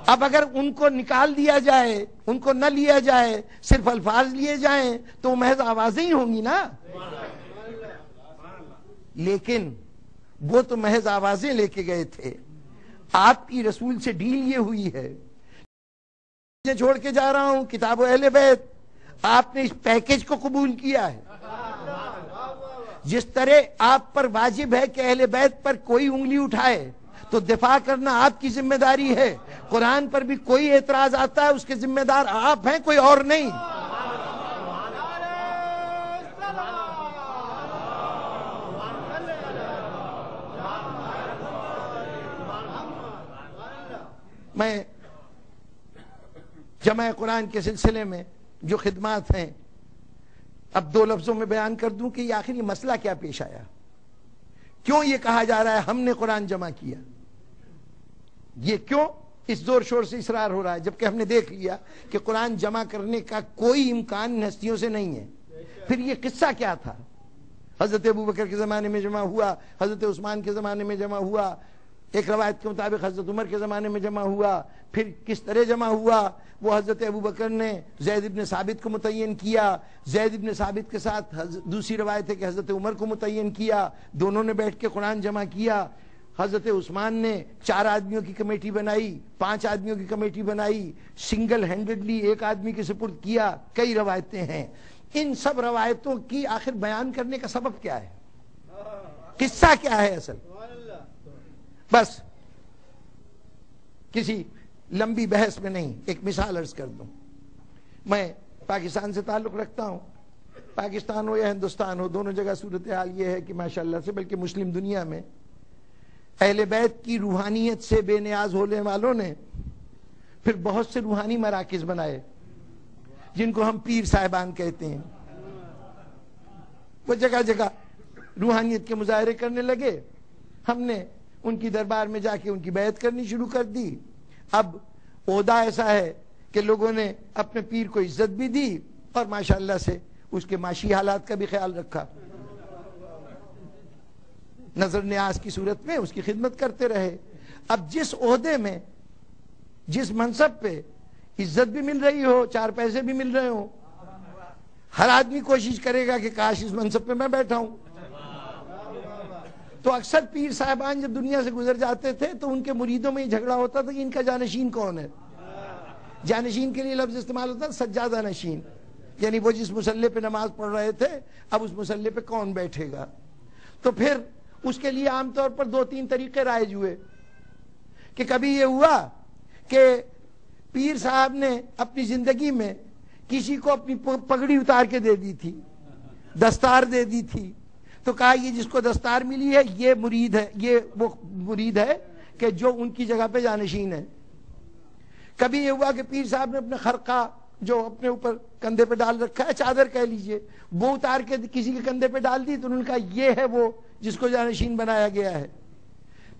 اب اگر ان کو نکال دیا جائے، ان کو نہ لیا جائے، صرف الفاظ لیے جائیں تو وہ محض آوازیں ہی ہوں گی نا. لیکن وہ تو محض آوازیں لے کے گئے تھے. آپ کی رسول سے ڈیل یہ ہوئی ہے، میں چھوڑ کے جا رہا ہوں کتاب و اہل بیت. آپ نے اس پیکج کو قبول کیا ہے. جس طرح آپ پر واجب ہے کہ اہل بیت پر کوئی انگلی اٹھائے تو دفاع کرنا آپ کی ذمہ داری ہے، قرآن پر بھی کوئی اعتراض آتا ہے اس کے ذمہ دار آپ ہیں، کوئی اور نہیں. میں جمع قرآن کے سلسلے میں جو خدمات ہیں اب 2 لفظوں میں بیان کر دوں کہ یہ آخر یہ مسئلہ کیا پیش آیا، کیوں یہ کہا جا رہا ہے ہم نے قرآن جمع کیا، یہ کیوں اس زور شور سے اصرار ہو رہا ہے، جبکہ ہم نے دیکھ لیا کہ قرآن جمع کرنے کا کوئی امکان ہستیوں سے نہیں ہے. پھر یہ قصہ کیا تھا؟ حضرت ابوبکر کے زمانے میں جمع ہوا، حضرت عثمان کے زمانے میں جمع ہوا، ایک روایت کے مطابق حضرت عمر کے زمانے میں جمع ہوا. پھر کس طرح جمع ہوا؟ وہ حضرت ابوبکر نے زید ابن ثابت کو متعین کیا، زید ابن ثابت کے ساتھ دوسری روایت ہے کہ حضرت عمر کو متعین کیا، دونوں نے بیٹھ کے قرآن جمع کیا. حضرت عثمان نے 4 آدمیوں کی کمیٹی بنائی، 5 آدمیوں کی کمیٹی بنائی، سنگل ہینڈڈلی ایک آدمی کے سپرد کیا. کئی روایتیں ہیں. ان سب روایتوں کی آخر بیان کرنے کا سبب کیا ہے؟ قصہ کیا ہے اصل؟ بس کسی لمبی بحث میں نہیں، ایک مثال عرض کر دوں. میں پاکستان سے تعلق رکھتا ہوں. پاکستان ہو یا ہندوستان ہو، دونوں جگہ صورتحال یہ ہے کہ ماشاءاللہ سے، بلکہ مسلم دنیا میں اہل بیت کی روحانیت سے بے نیاز ہونے والوں نے پھر بہت سے روحانی مراکز بنائے جن کو ہم پیر صاحبان کہتے ہیں. وہ جگہ جگہ روحانیت کے مظاہرے کرنے لگے. ہم نے ان کی دربار میں جا کے ان کی بیعت کرنی شروع کر دی. اب عہدہ ایسا ہے کہ لوگوں نے اپنے پیر کو عزت بھی دی اور ماشاءاللہ سے اس کے معاشی حالات کا بھی خیال رکھا. نظر نیاز کی صورت میں اس کی خدمت کرتے رہے. اب جس عہدے میں، جس منصب پہ عزت بھی مل رہی ہو، 4 پیسے بھی مل رہے ہوں، ہر آدمی کوشش کرے گا کہ کاش اس منصب پہ میں بیٹھا ہوں. تو اکثر پیر صاحبان جب دنیا سے گزر جاتے تھے تو ان کے مریدوں میں یہ جھگڑا ہوتا تھا کہ ان کا جانشین کون ہے. جانشین کے لیے لفظ استعمال ہوتا ہے سجادہ نشین، یعنی وہ جس مصلی پہ نماز پڑھ رہے تھے اب اس مصلی پہ کون بیٹھے گا. تو پھر اس کے لیے عام طور پر 2-3 طریقے رائج ہوئے. کہ کبھی یہ ہوا کہ پیر صاحب نے اپنی زندگی میں کسی کو اپنی پگڑی اتار کے دے دی تھی، دستار دے دی تھی، تو کہا یہ جس کو دستار ملی ہے یہ مرید ہے، یہ وہ مرید ہے کہ جو ان کی جگہ پہ جانشین ہے. کبھی یہ ہوا کہ پیر صاحب نے اپنے خرقہ جو اپنے اوپر کندھے پہ ڈال رکھا ہے، چادر کہہ لیجئے، وہ اتار کے کسی کے کندھے پہ ڈال دی تو انہوں نے کہا یہ ہے وہ جس کو جانشین بنایا گیا ہے.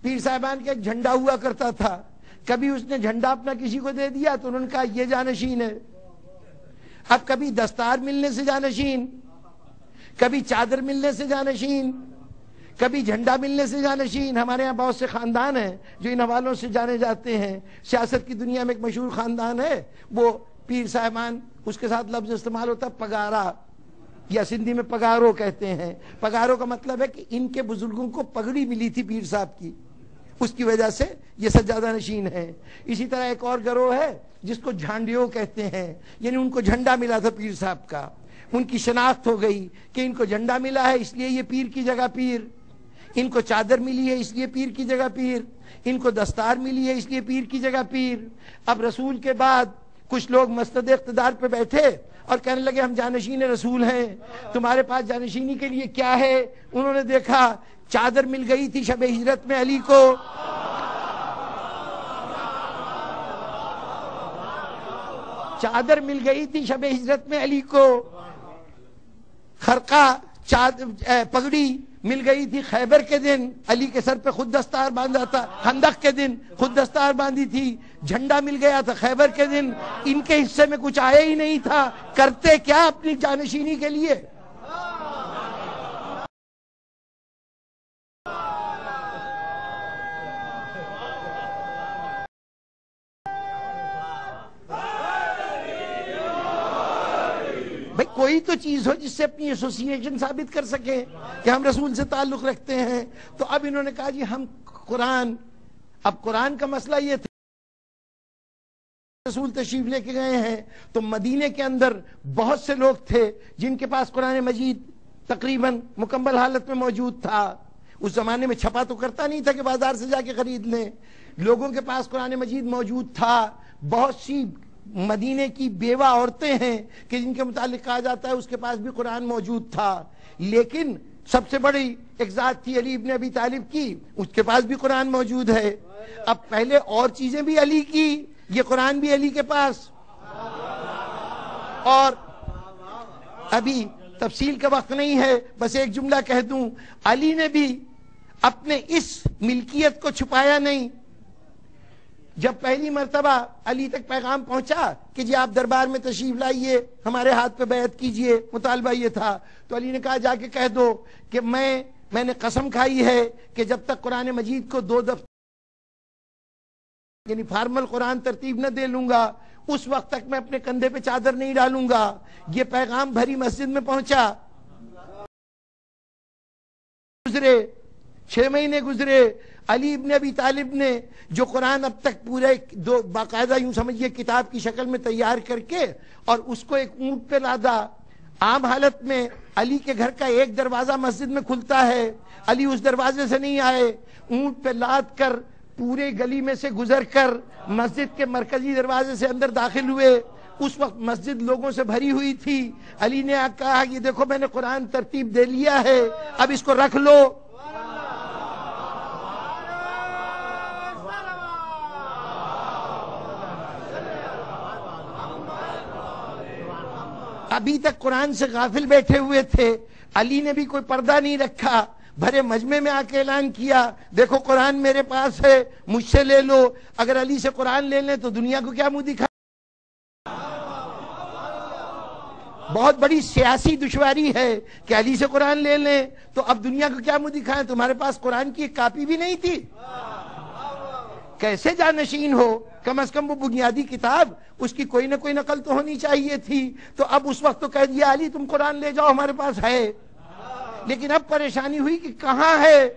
پیر صاحبان کا ایک جھنڈا ہوا کرتا تھا، کبھی اس نے جھنڈا اپنا کسی کو دے دیا تو انہوں نے کہا یہ جانشین ہے. اب کبھی دستار ملنے سے جانشین، کبھی چادر ملنے سے جانشین، کبھی جھنڈا ملنے سے جانشین. ہمارے یہاں بہت سے خاندان ہیں جو ان حوالوں سے جانے جاتے ہیں. سیاست کی دنیا میں ایک مشہور خاندان ہے، وہ پیر صاحبان، اس کے ساتھ لفظ استعمال ہوتا ہے پگارا، یا سندھی میں پگارو کہتے ہیں. پگارو کا مطلب ہے کہ ان کے بزرگوں کو پگڑی ملی تھی پیر صاحب کی، اس کی وجہ سے یہ سجادہ نشین ہے. اسی طرح ایک اور گروہ ہے جس کو جھانڈیوں کہتے ہیں، یعنی ان کو جھنڈا ملا تھا پیر صاحب کا، ان کی شناخت ہو گئی کہ ان کو جھنڈا ملا ہے اس لیے یہ پیر کی جگہ پیر، ان کو چادر ملی ہے اس لیے پیر کی جگہ پیر، ان کو دستار ملی ہے اس لیے پیر کی جگہ پیر. اب رسول کے بعد کچھ لوگ مستد اقتدار پہ بیٹھے اور کہنے لگے ہم جانشین رسول ہیں، تمہارے پاس جانشینی کے لیے کیا ہے؟ انہوں نے دیکھا چادر مل گئی تھی شب ہجرت میں علی کو، چادر مل گئی تھی شب ہجرت میں علی کو، خرقہ پگڑی مل گئی تھی خیبر کے دن، علی کے سر پہ خود دستار باندھا تھا، خندق کے دن خود دستار باندھی تھی، جھنڈا مل گیا تھا خیبر کے دن، ان کے حصے میں کچھ آیا ہی نہیں تھا، کرتے کیا اپنی جانشینی کے لیے؟ بھئی کوئی تو چیز ہو جس سے اپنی ایسوسیشن ثابت کر سکیں کہ ہم رسول سے تعلق رکھتے ہیں. تو اب انہوں نے کہا جی ہم قرآن، اب قرآن کا مسئلہ یہ تھا رسول تشریف لے کے گئے ہیں تو مدینے کے اندر بہت سے لوگ تھے جن کے پاس قرآن مجید تقریباً مکمل حالت میں موجود تھا. اس زمانے میں چھپا تو کرتا نہیں تھا کہ بازار سے جا کے خرید لیں. لوگوں کے پاس قرآن مجید موجود تھا. بہت سی مدینے کی بیوہ عورتیں ہیں کہ جن کے متعلق کہا جاتا ہے اس کے پاس بھی قرآن موجود تھا. لیکن سب سے بڑی ایک ذات تھی علی ابن ابی طالب کی، اس کے پاس بھی قرآن موجود ہے. اب پہلے اور چیزیں بھی علی کی، یہ قرآن بھی علی کے پاس. اور ابھی تفصیل کا وقت نہیں ہے، بس ایک جملہ کہہ دوں، علی نے بھی اپنے اس ملکیت کو چھپایا نہیں. جب پہلی مرتبہ علی تک پیغام پہنچا کہ جی آپ دربار میں تشریف لائیے، ہمارے ہاتھ پہ بیعت کیجئے، مطالبہ یہ تھا، تو علی نے کہا جا کے کہہ دو کہ میں نے قسم کھائی ہے کہ جب تک قرآن مجید کو 2 دفعہ یعنی فارمل قرآن ترتیب نہ دے لوں گا اس وقت تک میں اپنے کندھے پہ چادر نہیں ڈالوں گا. یہ پیغام بھری مسجد میں پہنچا. گزرے 6 مہینے گزرے، علی ابن ابی طالب نے جو قرآن اب تک پورے باقاعدہ یوں سمجھیے کتاب کی شکل میں تیار کر کے اور اس کو ایک اونٹ پہ لادا. عام حالت میں علی کے گھر کا ایک دروازہ مسجد میں کھلتا ہے، علی اس دروازے سے نہیں آئے، اونٹ پہ لاد کر پورے گلی میں سے گزر کر مسجد کے مرکزی دروازے سے اندر داخل ہوئے. اس وقت مسجد لوگوں سے بھری ہوئی تھی. علی نے کہا یہ دیکھو میں نے قرآن ترتیب دے لیا ہے، اب اس کو رکھ لو. ابھی تک قرآن سے غافل بیٹھے ہوئے تھے. علی نے بھی کوئی پردہ نہیں رکھا، بھرے مجمع میں آ کے اعلان کیا دیکھو قرآن میرے پاس ہے، مجھ سے لے لو. اگر علی سے قرآن لے لیں تو دنیا کو کیا منہ دکھا. بہت بڑی سیاسی دشواری ہے کہ علی سے قرآن لے لیں تو اب دنیا کو کیا منہ دکھائیں. تمہارے پاس قرآن کی ایک کاپی بھی نہیں تھی، کیسے جانشین ہو؟ کم از کم وہ بنیادی کتاب اس کی کوئی نہ کوئی نقل تو ہونی چاہیے تھی. تو اب اس وقت تو کہہ دیا علی تم قرآن لے جاؤ ہمارے پاس ہے. لیکن اب پریشانی ہوئی کہ کہاں ہے،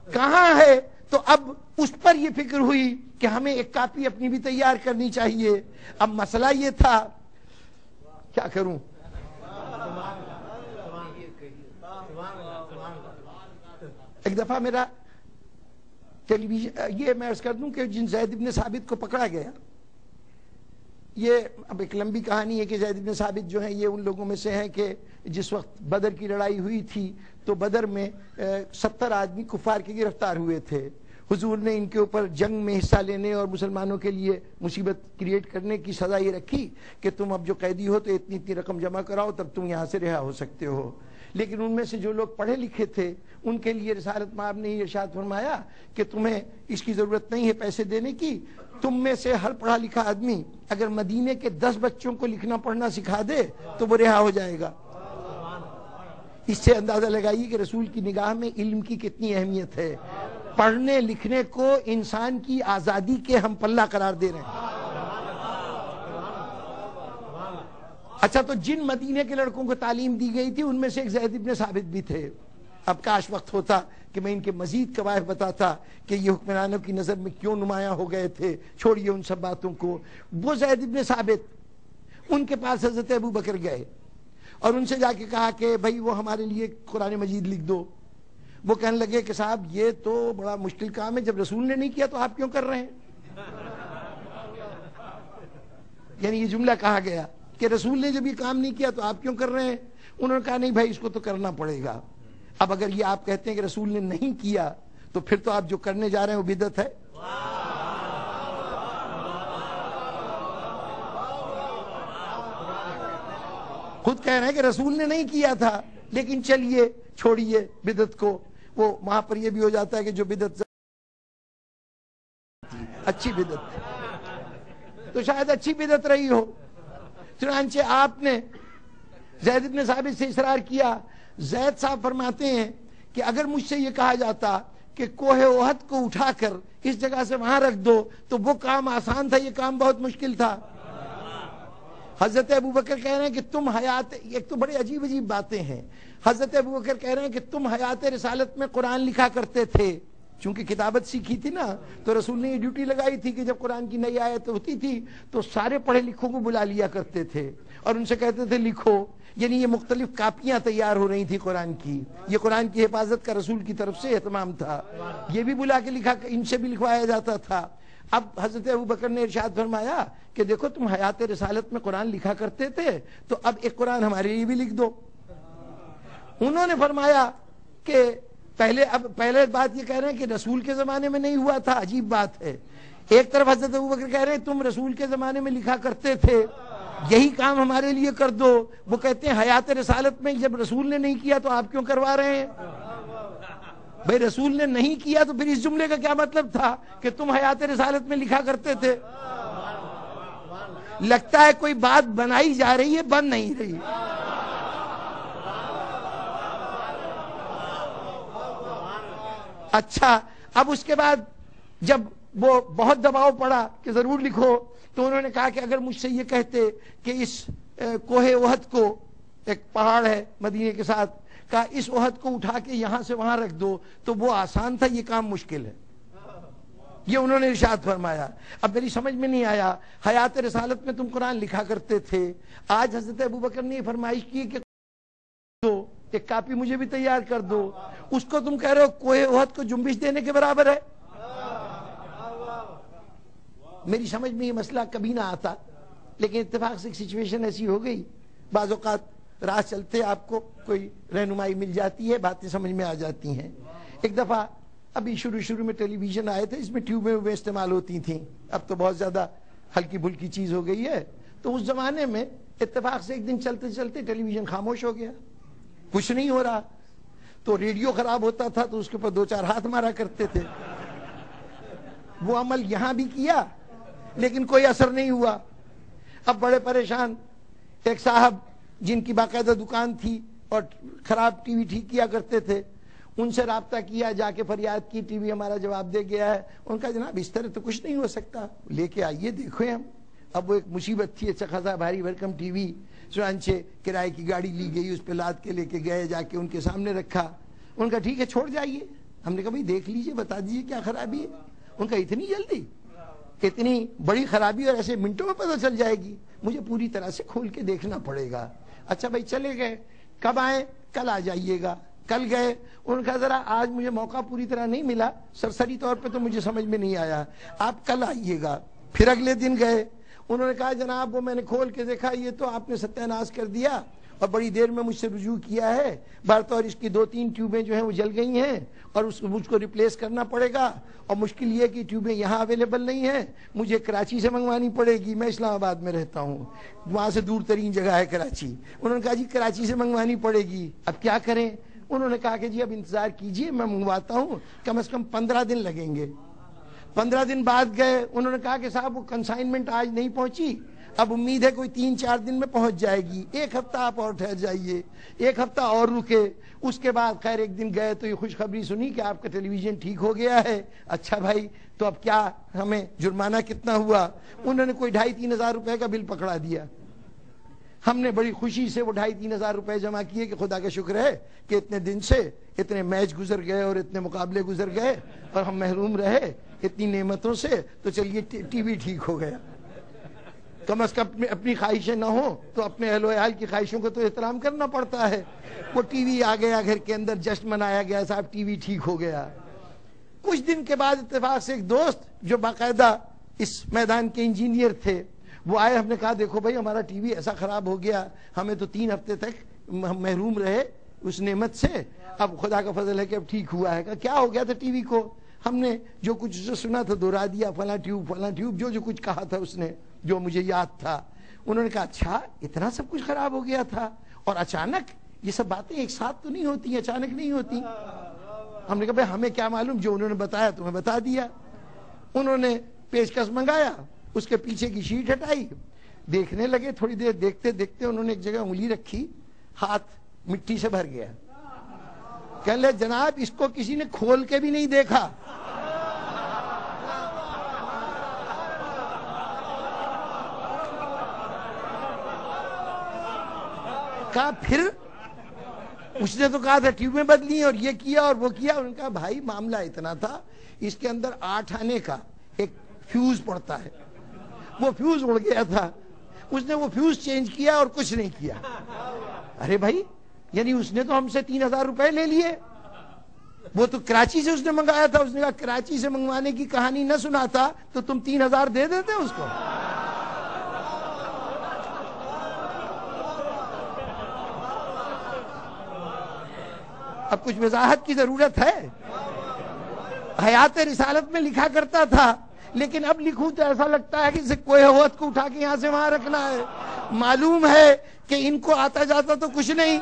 کہاں ہے. تو اب اس پر یہ فکر ہوئی کہ ہمیں ایک کاپی اپنی بھی تیار کرنی چاہیے. اب مسئلہ یہ تھا کیا کروں. ایک دفعہ میرا ٹیلی ویژن یہ میں عرض کر دوں کہ جن زید بن ثابت کو پکڑا گیا، یہ اب ایک لمبی کہانی ہے کہ زید بن ثابت جو ہیں یہ ان لوگوں میں سے ہیں کہ جس وقت بدر کی لڑائی ہوئی تھی تو بدر میں 70 آدمی کفار کے گرفتار ہوئے تھے. حضور نے ان کے اوپر جنگ میں حصہ لینے اور مسلمانوں کے لیے مصیبت کریٹ کرنے کی سزا یہ رکھی کہ تم اب جو قیدی ہو تو اتنی رقم جمع کراؤ تب تم یہاں سے رہا ہو سکتے ہو. لیکن ان میں سے جو لوگ پڑھے لکھے تھے ان کے لیے رسالت مآب نے یہ ارشاد فرمایا کہ تمہیں اس کی ضرورت نہیں ہے پیسے دینے کی. تم میں سے ہر پڑھا لکھا آدمی اگر مدینے کے 10 بچوں کو لکھنا پڑھنا سکھا دے تو وہ رہا ہو جائے گا. اس سے اندازہ لگائیے کہ رسول کی نگاہ میں علم کی کتنی اہمیت ہے. پڑھنے لکھنے کو انسان کی آزادی کے ہم پلہ قرار دے رہے ہیں. اچھا تو جن مدینے کے لڑکوں کو تعلیم دی گئی تھی ان میں سے ایک زید بن ثابت بھی تھے. اب کاش وقت ہوتا کہ میں ان کے مزید قوائف بتاتا کہ یہ حکمرانوں کی نظر میں کیوں نمایاں ہو گئے تھے. چھوڑیے ان سب باتوں کو. وہ زید بن ثابت ان کے پاس حضرت ابو بکر گئے اور ان سے جا کے کہا کہ بھائی وہ ہمارے لیے قرآن مجید لکھ دو. وہ کہنے لگے کہ صاحب یہ تو بڑا مشکل کام ہے، جب رسول نے نہیں کیا تو آپ کیوں کر رہے ہیں. یعنی یہ جملہ کہا گیا کہ رسول نے جب یہ کام نہیں کیا تو آپ کیوں کر رہے ہیں. انہوں نے کہا نہیں بھائی اس کو تو کرنا پڑے گا. اب اگر یہ آپ کہتے ہیں کہ رسول نے نہیں کیا تو پھر تو آپ جو کرنے جا رہے ہیں وہ بدعت ہے. خود کہہ رہے ہیں کہ رسول نے نہیں کیا تھا لیکن چلیے چھوڑیے بدعت کو. وہ وہاں پر یہ بھی ہو جاتا ہے کہ جو بدعت اچھی بدعت تو شاید اچھی بدعت رہی ہو. چنانچہ آپ نے زید بن ثابت سے اصرار کیا. زید صاحب فرماتے ہیں کہ اگر مجھ سے یہ کہا جاتا کہ کوہ احد کو اٹھا کر اس جگہ سے وہاں رکھ دو تو وہ کام آسان تھا، یہ کام بہت مشکل تھا۔ حضرت ابوبکر کہہ رہے ہیں کہ تم حیات، ایک تو بڑے عجیب عجیب باتیں ہیں، حضرت ابوبکر کہہ رہے ہیں کہ تم حیات رسالت میں قرآن لکھا کرتے تھے، چونکہ کتابت سیکھی تھی نا تو رسول نے یہ ڈیوٹی لگائی تھی کہ جب قرآن کی نئی آیت ہوتی تھی تو سارے پڑھے لکھوں کو بلا لیا کرتے تھے اور ان سے کہتے تھے لکھو، یعنی یہ مختلف کاپیاں تیار ہو رہی تھی قرآن کی، یہ قرآن کی حفاظت کا رسول کی طرف سے اہتمام تھا، یہ بھی بلا کے لکھا، ان سے بھی لکھوایا جاتا تھا۔ اب حضرت ابوبکر نے ارشاد فرمایا کہ دیکھو تم حیات رسالت میں قرآن لکھا کرتے تھے تو اب ایک قرآن ہمارے لیے بھی لکھ دو۔ انہوں نے فرمایا کہ پہلے بات یہ کہہ رہے ہیں کہ رسول کے زمانے میں نہیں ہوا تھا، عجیب بات ہے۔ ایک طرف حضرت ابوبکر کہہ رہے ہیں تم رسول کے زمانے میں لکھا کرتے تھے، یہی کام ہمارے لیے کر دو۔ وہ کہتے ہیں حیات رسالت میں جب رسول نے نہیں کیا تو آپ کیوں کروا رہے ہیں؟ بھئی رسول نے نہیں کیا تو پھر اس جملے کا کیا مطلب تھا کہ تم حیات رسالت میں لکھا کرتے تھے؟ لگتا ہے کوئی بات بنائی جا رہی ہے، بن نہیں رہی۔ اچھا، اب اس کے بعد جب وہ بہت دباؤ پڑا کہ ضرور لکھو تو انہوں نے کہا کہ اگر مجھ سے یہ کہتے کہ اس کوہ احد کو، ایک پہاڑ ہے مدینے کے ساتھ، کہا اس احد کو اٹھا کے یہاں سے وہاں رکھ دو تو وہ آسان تھا، یہ کام مشکل ہے، یہ انہوں نے ارشاد فرمایا۔ اب میری سمجھ میں نہیں آیا، حیات رسالت میں تم قرآن لکھا کرتے تھے، آج حضرت ابوبکر نے یہ فرمائش کی کہ ایک کاپی مجھے بھی تیار کر دو، اس کو تم کہہ رہے ہو کوہ احد کو جنبش دینے کے برابر ہے۔ میری سمجھ میں یہ مسئلہ کبھی نہ آتا، لیکن اتفاق سے ایک سچویشن ایسی ہو گئی، بعض اوقات راہ چلتے آپ کو کوئی رہنمائی مل جاتی ہے، باتیں سمجھ میں آ جاتی ہیں۔ ایک دفعہ ابھی شروع میں ٹیلی ویژن آئے تھے، اس میں ٹیوبیں استعمال ہوتی تھیں، اب تو بہت زیادہ ہلکی بھلکی چیز ہو گئی ہے، تو اس زمانے میں اتفاق سے ایک دن چلتے چلتے ٹیلی ویژن خاموش ہو گیا، کچھ نہیں ہو رہا، تو ریڈیو خراب ہوتا تھا تو اس کے اوپر دو چار ہاتھ مارا کرتے تھے، وہ عمل یہاں بھی کیا لیکن کوئی اثر نہیں ہوا۔ اب بڑے پریشان، ایک صاحب جن کی باقاعدہ دکان تھی اور خراب ٹی وی ٹھیک کیا کرتے تھے، ان سے رابطہ کیا، جا کے فریاد کی، ٹی وی ہمارا جواب دے گیا ہے۔ ان کا جناب اس طرح تو کچھ نہیں ہو سکتا، لے کے آئیے دیکھو ہم۔ اب وہ ایک مصیبت تھی، اچھا خاصا بھاری بھرکم ٹی وی، چنانچہ کرائے کی گاڑی لی گئی، اس پہ لاد کے لے کے گئے، جا کے ان کے سامنے رکھا۔ ان کا ٹھیک ہے چھوڑ جائیے۔ ہم نے کہا بھائی دیکھ لیجئے، بتا دیجئے کیا خرابی ہے۔ ان کا اتنی جلدی، اتنی بڑی خرابی اور ایسے منٹوں میں پتہ چل جائے گی، مجھے پوری طرح سے کھول کے دیکھنا پڑے گا۔ اچھا بھائی چلے گئے، کب آئیں؟ کل آ جائیے گا۔ کل گئے، ان کا ذرا آج مجھے موقع پوری طرح نہیں ملا، سرسری طور پہ تو مجھے سمجھ میں نہیں آیا، آپ کل آئیے گا۔ پھر اگلے دن گئے، انہوں نے کہا جناب وہ میں نے کھول کے دیکھا، یہ تو آپ نے ستیہ ناش کر دیا اور بڑی دیر میں مجھ سے رجوع کیا ہے، بھارت اور اس کی 2-3 ٹیوبیں جو ہیں وہ جل گئی ہیں اور مجھ کو ریپلیس کرنا پڑے گا، اور مشکل یہ کہ ٹیوبیں یہاں اویلیبل نہیں ہیں، مجھے کراچی سے منگوانی پڑے گی، میں اسلام آباد میں رہتا ہوں، وہاں سے دور ترین جگہ ہے کراچی۔ انہوں نے کہا جی کراچی سے منگوانی پڑے گی، اب کیا کریں؟ انہوں نے کہا کہ جی اب انتظار کیجئے، میں منگواتا ہوں، کم از کم 15 دن لگیں گے۔ 15 دن بعد گئے، انہوں نے کہا کہ صاحب وہ کنسائنمنٹ آج نہیں پہنچی، اب امید ہے کوئی 3-4 دن میں پہنچ جائے گی، 1 ہفتہ آپ اور ٹھہر جائیے۔ 1 ہفتہ اور رکے، اس کے بعد خیر ایک دن گئے تو یہ خوشخبری سنی کہ آپ کا ٹیلی ویژن ٹھیک ہو گیا ہے۔ اچھا بھائی تو اب کیا ہمیں جرمانہ کتنا ہوا؟ انہوں نے کوئی 2,500-3 ہزار روپے کا بل پکڑا دیا۔ ہم نے بڑی خوشی سے وہ 2,500-3 ہزار روپے جمع کیے کہ خدا کا شکر ہے کہ اتنے دن سے اتنے میچ گزر گئے اور اتنے مقابلے گزر گئے اور ہم محروم رہے اتنی نعمتوں سے، تو چلیے ٹی وی ٹھیک ہو گیا۔ کم از کم اپنی خواہشیں نہ ہوں تو اپنے اہل و عیال کی خواہشوں کو تو احترام کرنا پڑتا ہے۔ وہ ٹی وی آ گیا گھر کے اندر، جشن منایا گیا، صاحب ٹی وی ٹھیک ہو گیا۔ کچھ دن کے بعد اتفاق سے ایک دوست جو باقاعدہ اس میدان کے انجینئر تھے وہ آئے، ہم نے کہا دیکھو بھائی ہمارا ٹی وی ایسا خراب ہو گیا، ہمیں تو 3 ہفتے تک ہم محروم رہے اس نعمت سے، اب خدا کا فضل ہے کہ اب ٹھیک ہوا ہے۔ کیا ہو گیا تھا ٹی وی کو؟ ہم نے جو کچھ اسے سنا تھا دہرا دیا، فلاں ٹیوب جو کچھ کہا تھا اس نے، جو مجھے یاد تھا۔ انہوں نے کہا اچھا اتنا سب کچھ خراب ہو گیا تھا، اور اچانک یہ سب باتیں ایک ساتھ تو نہیں ہوتی، اچانک نہیں ہوتی۔ ہم نے کہا بھائی ہمیں کیا معلوم، جو انہوں نے بتایا تمہیں بتا دیا۔ انہوں نے پیچکس منگایا، اس کے پیچھے کی شیٹ ہٹائی، دیکھنے لگے، تھوڑی دیر دیکھتے دیکھتے انہوں نے ایک جگہ انگلی رکھی، ہاتھ مٹی سے بھر گیا۔ کہنے لگے جناب اس کو کسی نے کھول کے بھی نہیں دیکھا. کہا پھر اس نے تو کہا تھا ٹیوبیں بدلی اور یہ کیا اور وہ کیا. انہوں نے کہا بھائی معاملہ اتنا تھا اس کے اندر 8 آنے کا ایک فیوز پڑتا ہے, وہ فیوز اڑ گیا تھا, اس نے وہ فیوز چینج کیا اور کچھ نہیں کیا. ارے بھائی یعنی اس نے تو ہم سے 3000 روپے لے لیے, وہ تو کراچی سے اس نے منگایا تھا. اس نے کہا کراچی سے منگوانے کی کہانی نہ سناتا تو تم 3000 دے دیتے اس کو. اب کچھ وضاحت کی ضرورت ہے. حیات رسالت میں لکھا کرتا تھا لیکن اب لکھوں تو ایسا لگتا ہے کہ اسے کوہ ہوت کو اٹھا کے یہاں سے وہاں رکھنا ہے. معلوم ہے کہ ان کو آتا جاتا تو کچھ نہیں.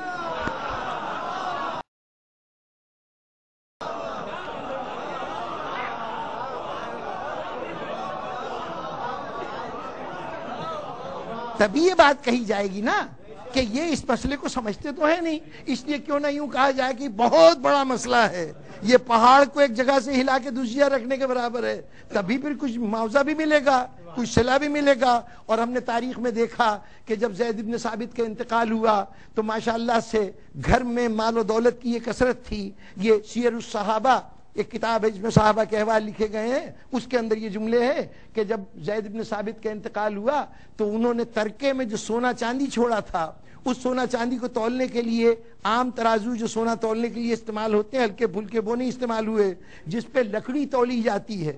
تبھی یہ بات کہی جائے گی نا کہ یہ اس مسئلے کو سمجھتے تو ہے نہیں. اس لیے کیوں نہ یوں کہا جائے کہ بہت بڑا مسئلہ ہے, یہ پہاڑ کو ایک جگہ سے ہلا کے دوسری جگہ رکھنے کے برابر ہے. تبھی پھر کچھ معاوضہ بھی ملے گا, کچھ صلہ بھی ملے گا. اور ہم نے تاریخ میں دیکھا کہ جب زید بن ثابت کا انتقال ہوا تو ماشاءاللہ سے گھر میں مال و دولت کی یہ کثرت تھی. یہ سیر الصحابہ ایک کتاب ہے جس میں صحابہ کے احوال لکھے گئے ہیں, اس کے اندر یہ جملے ہیں کہ جب زید بن ثابت کا انتقال ہوا تو انہوں نے ترکے میں جو سونا چاندی چھوڑا تھا اس سونا چاندی کو تولنے کے لیے عام ترازو جو سونا تولنے کے لیے استعمال ہوتے ہیں, ہلکے پھلکے وہ نہیں استعمال ہوئے, جس پہ لکڑی تولی جاتی ہے.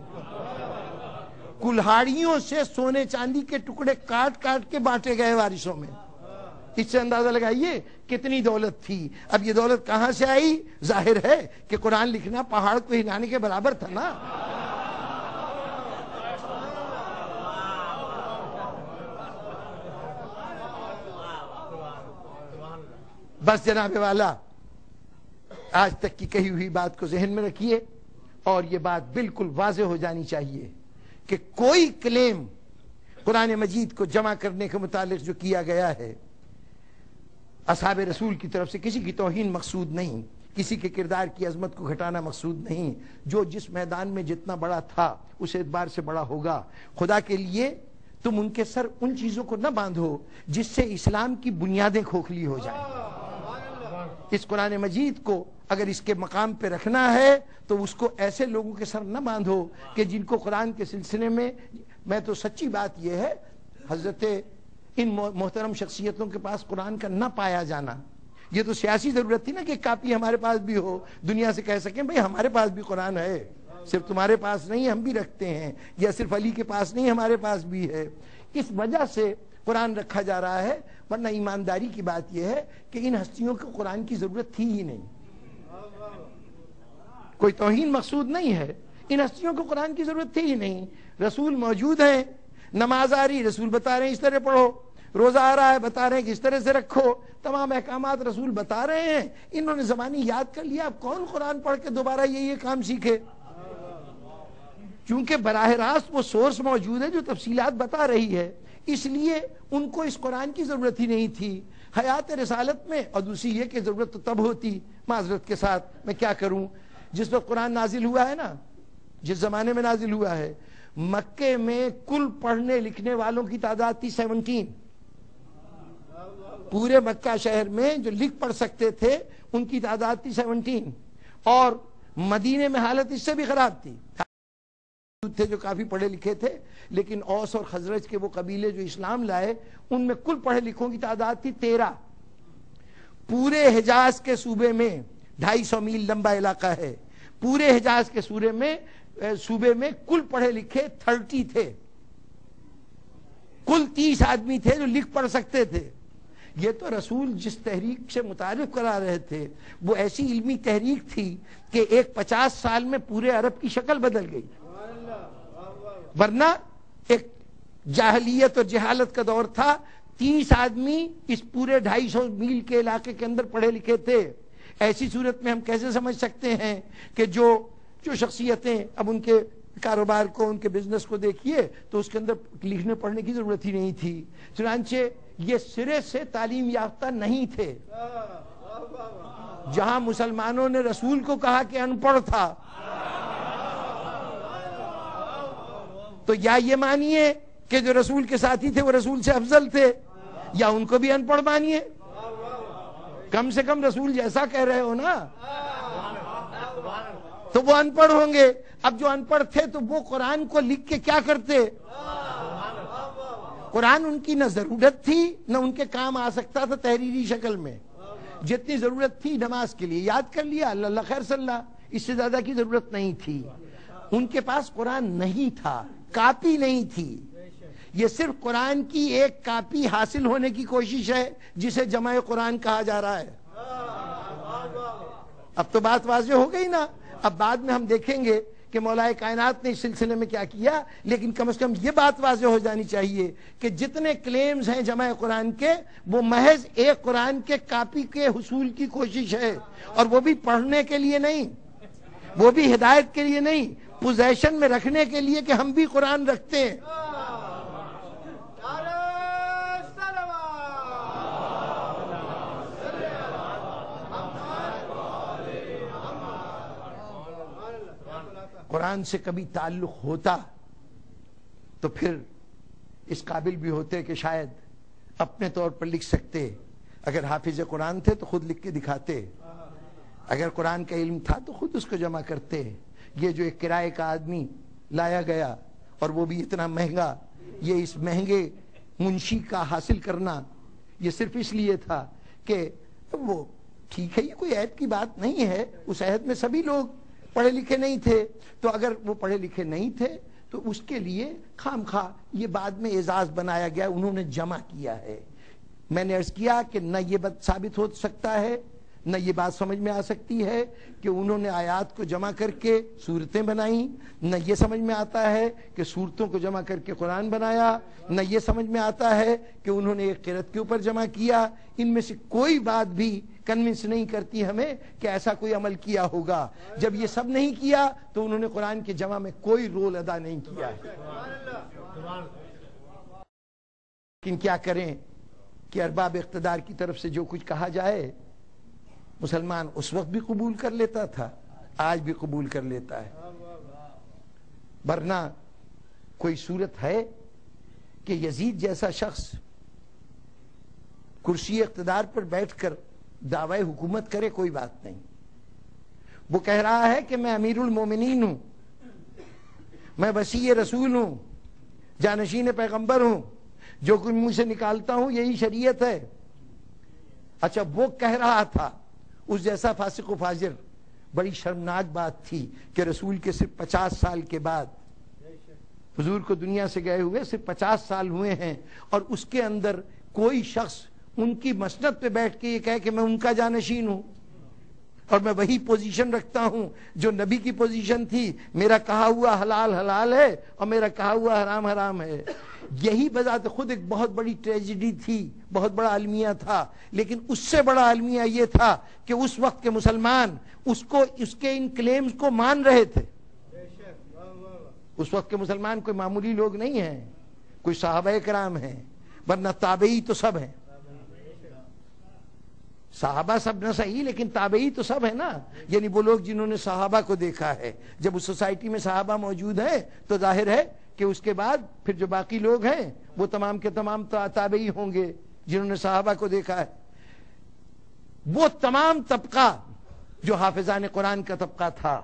کلہاڑیوں سے سونے چاندی کے ٹکڑے کاٹ کاٹ کے بانٹے گئے وارثوں میں. اس سے اندازہ لگائیے کتنی دولت تھی. اب یہ دولت کہاں سے آئی؟ ظاہر ہے کہ قرآن لکھنا پہاڑ کو ہلانے کے برابر تھا نا. بس جناب والا آج تک کی کہی ہوئی بات کو ذہن میں رکھیے اور یہ بات بالکل واضح ہو جانی چاہیے کہ کوئی کلیم قرآن مجید کو جمع کرنے کے متعلق جو کیا گیا ہے اصحاب رسول کی طرف سے کسی کی توہین مقصود نہیں, کسی کے کردار کی عظمت کو گھٹانا مقصود نہیں. جو جس میدان میں جتنا بڑا تھا اس اعتبار سے بڑا ہوگا. خدا کے لیے تم ان کے سر ان چیزوں کو نہ باندھو جس سے اسلام کی بنیادیں کھوکھلی ہو جائیں. اس قرآن مجید کو اگر اس کے مقام پہ رکھنا ہے تو اس کو ایسے لوگوں کے سر نہ باندھو کہ جن کو قرآن کے سلسلے میں تو سچی بات یہ ہے حضرت ان محترم شخصیتوں کے پاس قرآن کا نہ پایا جانا, یہ تو سیاسی ضرورت تھی نا کہ کاپی ہمارے پاس بھی ہو, دنیا سے کہہ سکیں بھئی ہمارے پاس بھی قرآن ہے, صرف تمہارے پاس نہیں ہم بھی رکھتے ہیں, یا صرف علی کے پاس نہیں ہمارے پاس بھی ہے. اس وجہ سے قرآن رکھا جا رہا ہے, ورنہ ایمانداری کی بات یہ ہے کہ ان ہستیوں کو قرآن کی ضرورت تھی ہی نہیں. کوئی توہین مقصود نہیں ہے, ان ہستیوں کو قرآن کی ضرورت تھی ہی نہیں. رسول موجود ہیں, نماز آ رہی رسول بتا رہے ہیں اس طرح پڑھو, روزہ آ رہا ہے بتا رہے ہیں کہ اس طرح سے رکھو, تمام احکامات رسول بتا رہے ہیں. انہوں نے زبانی یاد کر لیا, اب کون قرآن پڑھ کے دوبارہ یہ کام سیکھے؟ چونکہ براہ راست وہ سورس موجود ہے جو تفصیلات بتا رہی ہے, اس لیے ان کو اس قرآن کی ضرورت ہی نہیں تھی حیات رسالت میں. اور دوسری یہ کہ ضرورت تو تب ہوتی, معذرت کے ساتھ میں کیا کروں, جس وقت قرآن نازل ہوا ہے نا, جس زمانے میں نازل ہوا ہے, مکے میں کل پڑھنے لکھنے والوں کی تعداد تھی 17. پورے مکہ شہر میں جو لکھ پڑھ سکتے تھے ان کی تعداد تھی 17. اور مدینے میں حالت اس سے بھی خراب تھی, تھے جو کافی پڑھے لکھے تھے, لیکن اوس اور خزرج کے وہ قبیلے جو اسلام لائے ان میں کل پڑھے لکھوں کی تعداد تھی 13. پورے حجاز کے صوبے میں 250 میل لمبا علاقہ ہے, پورے حجاز کے صوبے میں کل پڑھے لکھے 30 تھے, کل 30 آدمی تھے جو لکھ پڑھ سکتے تھے. یہ تو رسول جس تحریک سے متعارف کرا رہے تھے وہ ایسی علمی تحریک تھی کہ ایک 50 سال میں پورے عرب کی شکل بدل گئی. ورنہ ایک جاہلیت اور جہالت کا دور تھا, 30 آدمی اس پورے 250 میل کے علاقے کے اندر پڑھے لکھے تھے. ایسی صورت میں ہم کیسے سمجھ سکتے ہیں کہ جو شخصیتیں, اب ان کے کاروبار کو, ان کے بزنس کو دیکھیے تو اس کے اندر لکھنے پڑھنے کی ضرورت ہی نہیں تھی. چنانچہ یہ سرے سے تعلیم یافتہ نہیں تھے. جہاں مسلمانوں نے رسول کو کہا کہ ان پڑھ تھا، تو یا یہ مانیے کہ جو رسول کے ساتھی تھے وہ رسول سے افضل تھے، یا ان کو بھی ان پڑھ مانیے. کم سے کم رسول جیسا کہہ رہے ہو نا، تو وہ ان پڑھ ہوں گے. اب جو ان پڑھ تھے تو وہ قرآن کو لکھ کے کیا کرتے؟ قرآن ان کی نہ ضرورت تھی نہ ان کے کام آ سکتا تھا تحریری شکل میں. جتنی ضرورت تھی نماز کے لیے یاد کر لیا، اللہ اللہ خیر صلی اللہ، اس سے زیادہ کی ضرورت نہیں تھی. ان کے پاس قرآن نہیں تھا، کاپی نہیں تھی. یہ صرف قرآن کی ایک کاپی حاصل ہونے کی کوشش ہے جسے جمع قرآن کہا جا رہا ہے. اب تو بات واضح ہو گئی نا. اب بعد میں ہم دیکھیں گے کہ مولا کائنات نے اس سلسلے میں کیا کیا، لیکن کم از کم یہ بات واضح ہو جانی چاہیے کہ جتنے کلیمز ہیں جمع قرآن کے، وہ محض ایک قرآن کے کاپی کے حصول کی کوشش ہے، اور وہ بھی پڑھنے کے لیے نہیں، وہ بھی ہدایت کے لیے نہیں، پوزیشن میں رکھنے کے لیے کہ ہم بھی قرآن رکھتے ہیں. قرآن سے کبھی تعلق ہوتا تو پھر اس قابل بھی ہوتے کہ شاید اپنے طور پر لکھ سکتے. اگر حافظ قرآن تھے تو خود لکھ کے دکھاتے، اگر قرآن کا علم تھا تو خود اس کو جمع کرتے. یہ جو ایک کرائے کا آدمی لایا گیا اور وہ بھی اتنا مہنگا، یہ اس مہنگے منشی کا حاصل کرنا یہ صرف اس لیے تھا کہ وہ ٹھیک ہے، یہ کوئی عیب کی بات نہیں ہے، اس عہد میں سبھی لوگ پڑھے لکھے نہیں تھے، تو اگر وہ پڑھے لکھے نہیں تھے تو اس کے لیے خام خواہ یہ بعد میں اعزاز بنایا گیا، انہوں نے جمع کیا ہے. میں نے عرض کیا کہ نہ یہ بات ثابت ہو سکتا ہے، نہ یہ بات سمجھ میں آ سکتی ہے کہ انہوں نے آیات کو جمع کر کے صورتیں بنائیں، نہ یہ سمجھ میں آتا ہے کہ صورتوں کو جمع کر کے قرآن بنایا، نہ یہ سمجھ میں آتا ہے کہ انہوں نے ایک قرأت کے اوپر جمع کیا. ان میں سے کوئی بات بھی کنونس نہیں کرتی ہمیں کہ ایسا کوئی عمل کیا ہوگا. جب یہ سب نہیں کیا تو انہوں نے قرآن کے جمع میں کوئی رول ادا نہیں کیا. لیکن کیا کریں کہ ارباب اقتدار کی طرف سے جو کچھ کہا جائے مسلمان اس وقت بھی قبول کر لیتا تھا، آج بھی قبول کر لیتا ہے. ورنہ کوئی صورت ہے کہ یزید جیسا شخص کرسی اقتدار پر بیٹھ کر دعوی حکومت کرے؟ کوئی بات نہیں. وہ کہہ رہا ہے کہ میں امیر المومنین ہوں، میں وصی رسول ہوں، جانشین پیغمبر ہوں، جو کچھ منہ سے نکالتا ہوں یہی شریعت ہے. اچھا وہ کہہ رہا تھا، اس جیسا فاسق و فاجر. بڑی شرمناک بات تھی کہ رسول کے صرف 50 سال کے بعد، حضور کو دنیا سے گئے ہوئے صرف 50 سال ہوئے ہیں، اور اس کے اندر کوئی شخص ان کی مسند پہ بیٹھ کے یہ کہے کہ میں ان کا جانشین ہوں اور میں وہی پوزیشن رکھتا ہوں جو نبی کی پوزیشن تھی، میرا کہا ہوا حلال حلال ہے اور میرا کہا ہوا حرام حرام ہے. یہی بذات خود ایک بہت بڑی ٹریجڈی تھی، بہت بڑا المیہ تھا. لیکن اس سے بڑا المیہ یہ تھا کہ اس وقت کے مسلمان اس کے ان کلیمز کو مان رہے تھے. اس وقت کے مسلمان کوئی معمولی لوگ نہیں ہیں، کوئی صحابہ کرام ہیں، ورنہ تابعی تو سب ہیں. صحابہ سب نہ صحیح لیکن تابعی تو سب ہے نا. یعنی وہ لوگ جنہوں نے صحابہ کو دیکھا ہے. جب اس سوسائٹی میں صحابہ موجود ہیں تو ظاہر ہے کہ اس کے بعد پھر جو باقی لوگ ہیں وہ تمام کے تمام تابعی ہوں گے جنہوں نے صحابہ کو دیکھا ہے. وہ تمام طبقہ جو حافظان قرآن کا طبقہ تھا،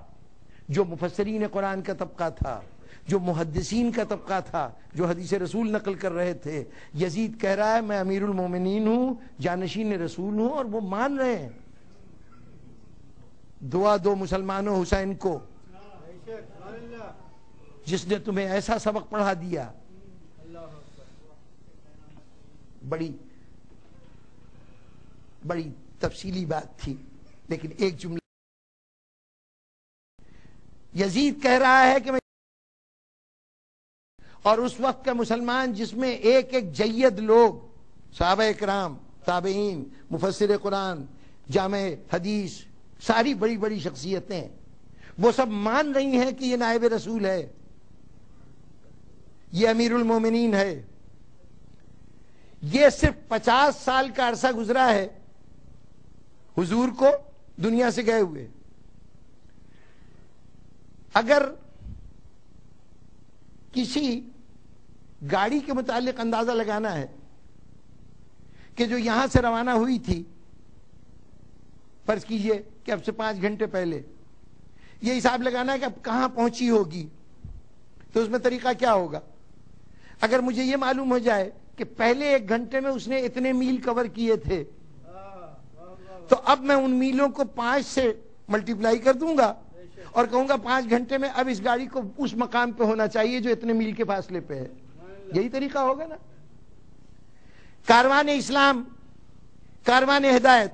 جو مفسرین قرآن کا طبقہ تھا، جو محدثین کا طبقہ تھا، جو حدیث رسول نقل کر رہے تھے، یزید کہہ رہا ہے میں امیر المومنین ہوں، جانشین رسول ہوں، اور وہ مان رہے ہیں. دعا دو مسلمانوں حسین کو جس نے تمہیں ایسا سبق پڑھا دیا. بڑی بڑی تفصیلی بات تھی لیکن ایک جملہ. یزید کہہ رہا ہے کہ میں، اور اس وقت کا مسلمان جس میں ایک ایک جید لوگ، صحابہ اکرام، تابعین، مفسر قرآن، جامع حدیث، ساری بڑی بڑی شخصیتیں، وہ سب مان رہی ہیں کہ یہ نائب رسول ہے، یہ امیر المومنین ہے. یہ صرف 50 سال کا عرصہ گزرا ہے حضور کو دنیا سے گئے ہوئے. اگر کسی گاڑی کے متعلق اندازہ لگانا ہے کہ جو یہاں سے روانہ ہوئی تھی، فرض کیجئے کہ اب سے 5 گھنٹے پہلے، یہ حساب لگانا ہے کہ اب کہاں پہنچی ہوگی، تو اس میں طریقہ کیا ہوگا؟ اگر مجھے یہ معلوم ہو جائے کہ پہلے 1 گھنٹے میں اس نے اتنے میل کور کیے تھے، تو اب میں ان میلوں کو 5 سے ملٹیپلائی کر دوں گا اور کہوں گا 5 گھنٹے میں اب اس گاڑی کو اس مقام پہ ہونا چاہیے جو اتنے میل کے فاصلے پہ ہے. یہی طریقہ ہوگا نا. کاروان اسلام، کاروان ہدایت،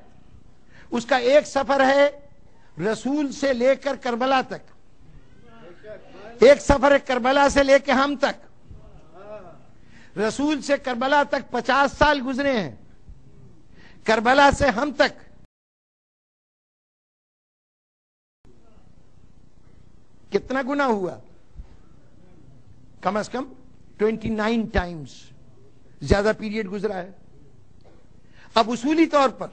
اس کا ایک سفر ہے رسول سے لے کر کربلا تک، ایک سفر ہے کربلا سے لے کے ہم تک. رسول سے کربلا تک 50 سال گزرے ہیں، کربلا سے ہم تک کتنا گنا ہوا؟ کم از کم 29 ٹائمز زیادہ پیریڈ گزرا ہے. اب اصولی طور پر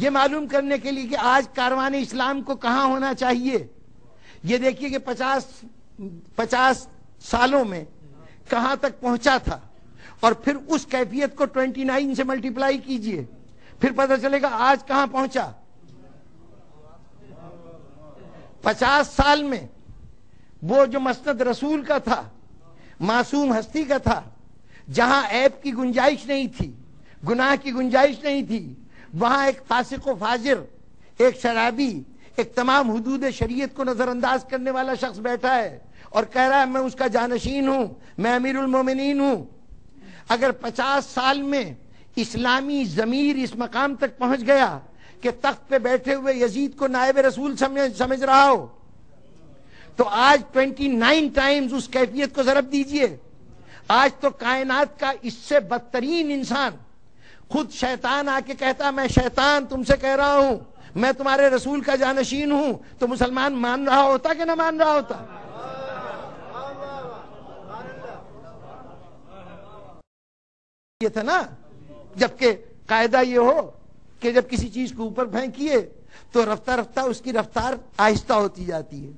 یہ معلوم کرنے کے لیے کہ آج کاروان اسلام کو کہاں ہونا چاہیے، یہ دیکھیے کہ 50 سالوں میں کہاں تک پہنچا تھا، اور پھر اس کیفیت کو 29 سے ملٹیپلائی کیجئے، پھر پتہ چلے گا آج کہاں پہنچا. 50 سال میں وہ جو مسند رسول کا تھا، معصوم ہستی کا تھا، جہاں عیب کی گنجائش نہیں تھی، گناہ کی گنجائش نہیں تھی، وہاں ایک فاسق و فاجر، ایک شرابی، ایک تمام حدود شریعت کو نظر انداز کرنے والا شخص بیٹھا ہے اور کہہ رہا ہے میں اس کا جانشین ہوں، میں امیر المومنین ہوں. اگر 50 سال میں اسلامی ضمیر اس مقام تک پہنچ گیا کہ تخت پہ بیٹھے ہوئے یزید کو نائب رسول سمجھ رہا ہو، تو آج 29 ٹائمز اس کیفیت کو ضرب دیجئے. آج تو کائنات کا اس سے بدترین انسان، خود شیطان آ کے کہتا میں شیطان تم سے کہہ رہا ہوں میں تمہارے رسول کا جانشین ہوں، تو مسلمان مان رہا ہوتا کہ نہ مان رہا ہوتا؟ یہ تھا نا. جبکہ قاعدہ یہ ہو کہ جب کسی چیز کو اوپر پھینکیے تو رفتہ رفتہ اس کی رفتار آہستہ ہوتی جاتی ہے،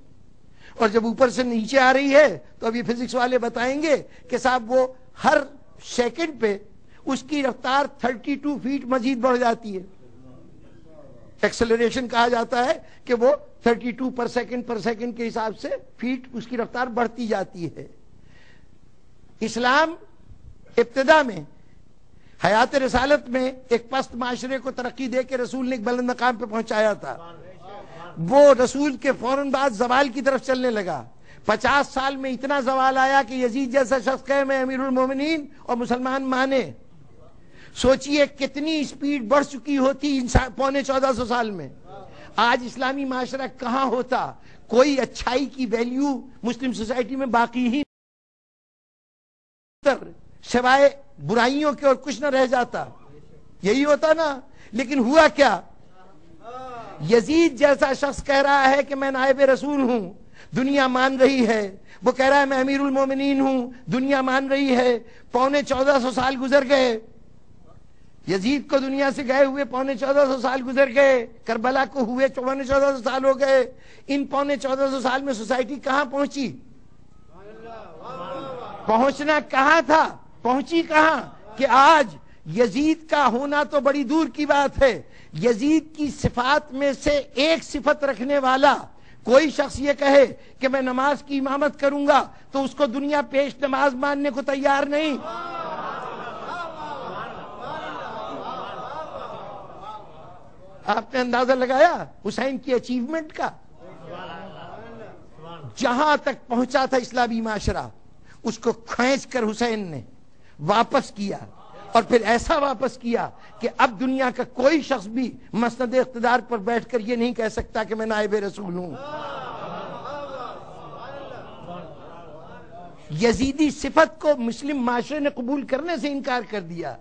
اور جب اوپر سے نیچے آ رہی ہے تو اب یہ فزکس والے بتائیں گے کہ صاحب وہ ہر سیکنڈ پہ اس کی رفتار 32 فیٹ مزید بڑھ جاتی ہے. ایکسلریشن کہا جاتا ہے کہ وہ 32 پر سیکنڈ کے حساب سے فیٹ اس کی رفتار بڑھتی جاتی ہے. اسلام ابتدا میں حیات رسالت میں ایک پست معاشرے کو ترقی دے کے رسول نے ایک بلند مقام پہ پہنچایا تھا. وہ رسول کے فوراً بعد زوال کی طرف چلنے لگا. 50 سال میں اتنا زوال آیا کہ یزید جیسا شخص کہے میں امیر المومنین اور مسلمان مانے. سوچئے کتنی سپیڈ بڑھ چکی ہوتی 1450 سال میں. آج اسلامی معاشرہ کہاں ہوتا؟ کوئی اچھائی کی ویلیو مسلم سوسائٹی میں باقی ہی سوائے برائیوں کے اور کچھ نہ رہ جاتا. یہی ہوتا نا. لیکن ہوا کیا؟ یزید جیسا شخص کہہ رہا ہے کہ میں نائب رسول ہوں، دنیا مان رہی ہے. وہ کہہ رہا ہے میں امیر المومنین ہوں، دنیا مان رہی ہے. 1450 سال گزر گئے. یزید کو دنیا سے گئے ہوئے 1450 سال گزر گئے. کربلا کو ہوئے 1450 سال ہو گئے. ان 1450 سال میں سوسائٹی کہاں پہنچی؟ پہنچنا کہاں تھا؟ پہنچی کہاں؟ کہ آج یزید کا ہونا تو بڑی دور کی بات ہے، یزید کی صفات میں سے ایک صفت رکھنے والا کوئی شخص یہ کہے کہ میں نماز کی امامت کروں گا تو اس کو دنیا پیش نماز ماننے کو تیار نہیں. آپ نے اندازہ لگایا حسین کی اچیومنٹ کا؟ جہاں تک پہنچا تھا اسلامی معاشرہ اس کو کھینچ کر حسین نے واپس کیا، اور پھر ایسا واپس کیا کہ اب دنیا کا کوئی شخص بھی مسند اقتدار پر بیٹھ کر یہ نہیں کہہ سکتا کہ میں نائب رسول ہوں. یزیدی صفت کو مسلم معاشرے نے قبول کرنے سے انکار کر دیا.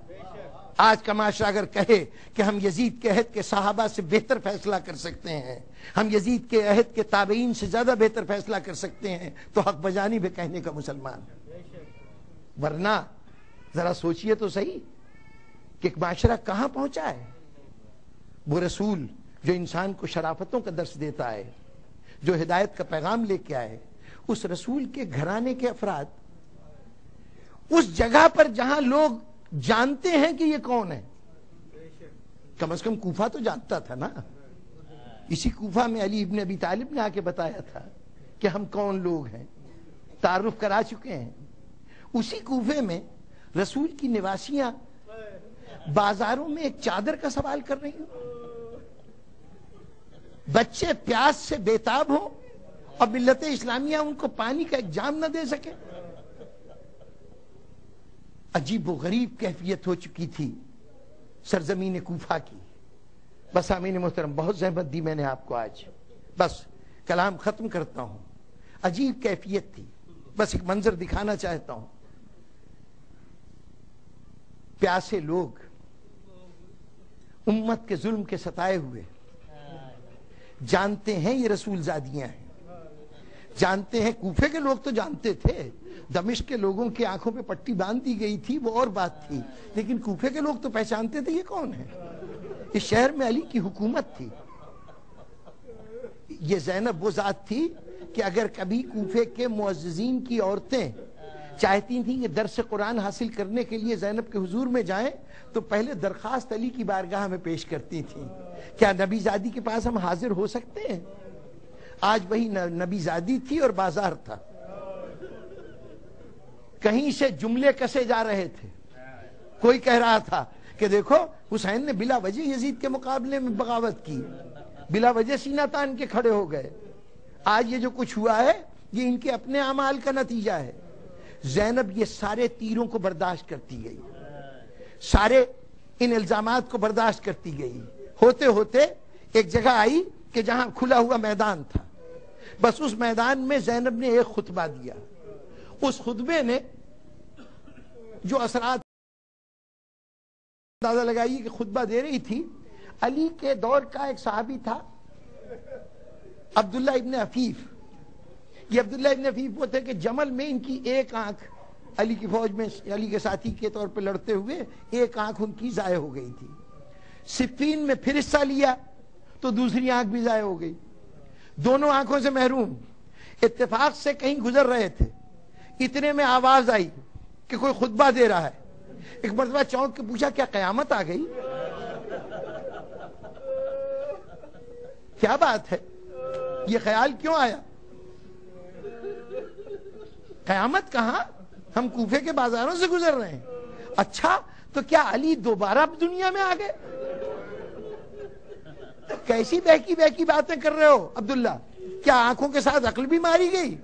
آج کا معاشرہ اگر کہے کہ ہم یزید کے عہد کے صحابہ سے بہتر فیصلہ کر سکتے ہیں، ہم یزید کے عہد کے تابعین سے زیادہ بہتر فیصلہ کر سکتے ہیں، تو حق بجانب ہے کہنے کا مسلمان. ورنہ ذرا سوچئے تو صحیح کہ ایک معاشرہ کہاں پہنچا ہے. وہ رسول جو انسان کو شرافتوں کا درس دیتا ہے، جو ہدایت کا پیغام لے کے آئے، اس رسول کے گھرانے کے افراد اس جگہ پر جہاں لوگ جانتے ہیں کہ یہ کون ہے، کم از کم کوفہ تو جانتا تھا نا. اسی کوفہ میں علی ابن ابی طالب نے آ کے بتایا تھا کہ ہم کون لوگ ہیں، تعارف کرا چکے ہیں. اسی کوفے میں رسول کی نواسیاں بازاروں میں ایک چادر کا سوال کر رہی ہوں، بچے پیاس سے بیتاب ہوں اور ملت اسلامیہ ان کو پانی کا ایک جام نہ دے سکے. عجیب و غریب کیفیت ہو چکی تھی سرزمین کوفہ کی. بس امین محترم، بہت زحمت دی میں نے آپ کو، آج بس کلام ختم کرتا ہوں. عجیب کیفیت تھی، بس ایک منظر دکھانا چاہتا ہوں. پیاسے لوگ، امت کے ظلم کے ستائے ہوئے، جانتے ہیں یہ رسول زادیاں ہیں، جانتے ہیں. کوفے کے لوگ تو جانتے تھے، دمشق کے لوگوں کی آنکھوں پہ پٹی باندھ دی گئی تھی وہ اور بات تھی، لیکن کوفے کے لوگ تو پہچانتے تھے یہ کون ہے. اس شہر میں علی کی حکومت تھی. یہ زینب وہ ذات تھی کہ اگر کبھی کوفے کے معززین کی عورتیں چاہتی تھیں کہ درس قرآن حاصل کرنے کے لیے زینب کے حضور میں جائیں تو پہلے درخواست علی کی بارگاہ میں پیش کرتی تھیں، کیا نبی زادی کے پاس ہم حاضر ہو سکتے ہیں؟ آج وہی نبی زادی تھی اور بازار تھا. کہیں سے جملے کسے جا رہے تھے. کوئی کہہ رہا تھا کہ دیکھو حسین نے بلا وجہ یزید کے مقابلے میں بغاوت کی، بلا وجہ سینہ تان کے کھڑے ہو گئے. آج یہ جو کچھ ہوا ہے یہ ان کے اپنے اعمال کا نتیجہ ہے. زینب یہ سارے تیروں کو برداشت کرتی گئی، سارے ان الزامات کو برداشت کرتی گئی. ہوتے ہوتے ایک جگہ آئی کہ جہاں کھلا ہوا میدان تھا. بس اس میدان میں زینب نے ایک خطبہ دیا. اس خطبے نے جو اثرات اندازہ لگائی کہ خطبہ دے رہی تھی. علی کے دور کا ایک صحابی تھا عبداللہ ابن عفیف. یہ عبداللہ ابن عفیف وہ تھے کہ جمل میں ان کی ایک آنکھ، علی کی فوج میں علی کے ساتھی کے طور پہ لڑتے ہوئے ایک آنکھ ان کی ضائع ہو گئی تھی. صفین میں پھر حصہ لیا تو دوسری آنکھ بھی ضائع ہو گئی. دونوں آنکھوں سے محروم. اتفاق سے کہیں گزر رہے تھے، اتنے میں آواز آئی کہ کوئی خطبہ دے رہا ہے. ایک مرتبہ چونک کے پوچھا کیا قیامت آ گئی؟ کیا بات ہے، یہ خیال کیوں آیا؟ قیامت کہاں، ہم کوفے کے بازاروں سے گزر رہے ہیں. اچھا تو کیا علی دوبارہ دنیا میں آ گئے؟ کیسی بہکی بہکی باتیں کر رہے ہو عبداللہ، کیا آنکھوں کے ساتھ عقل بھی ماری گئی؟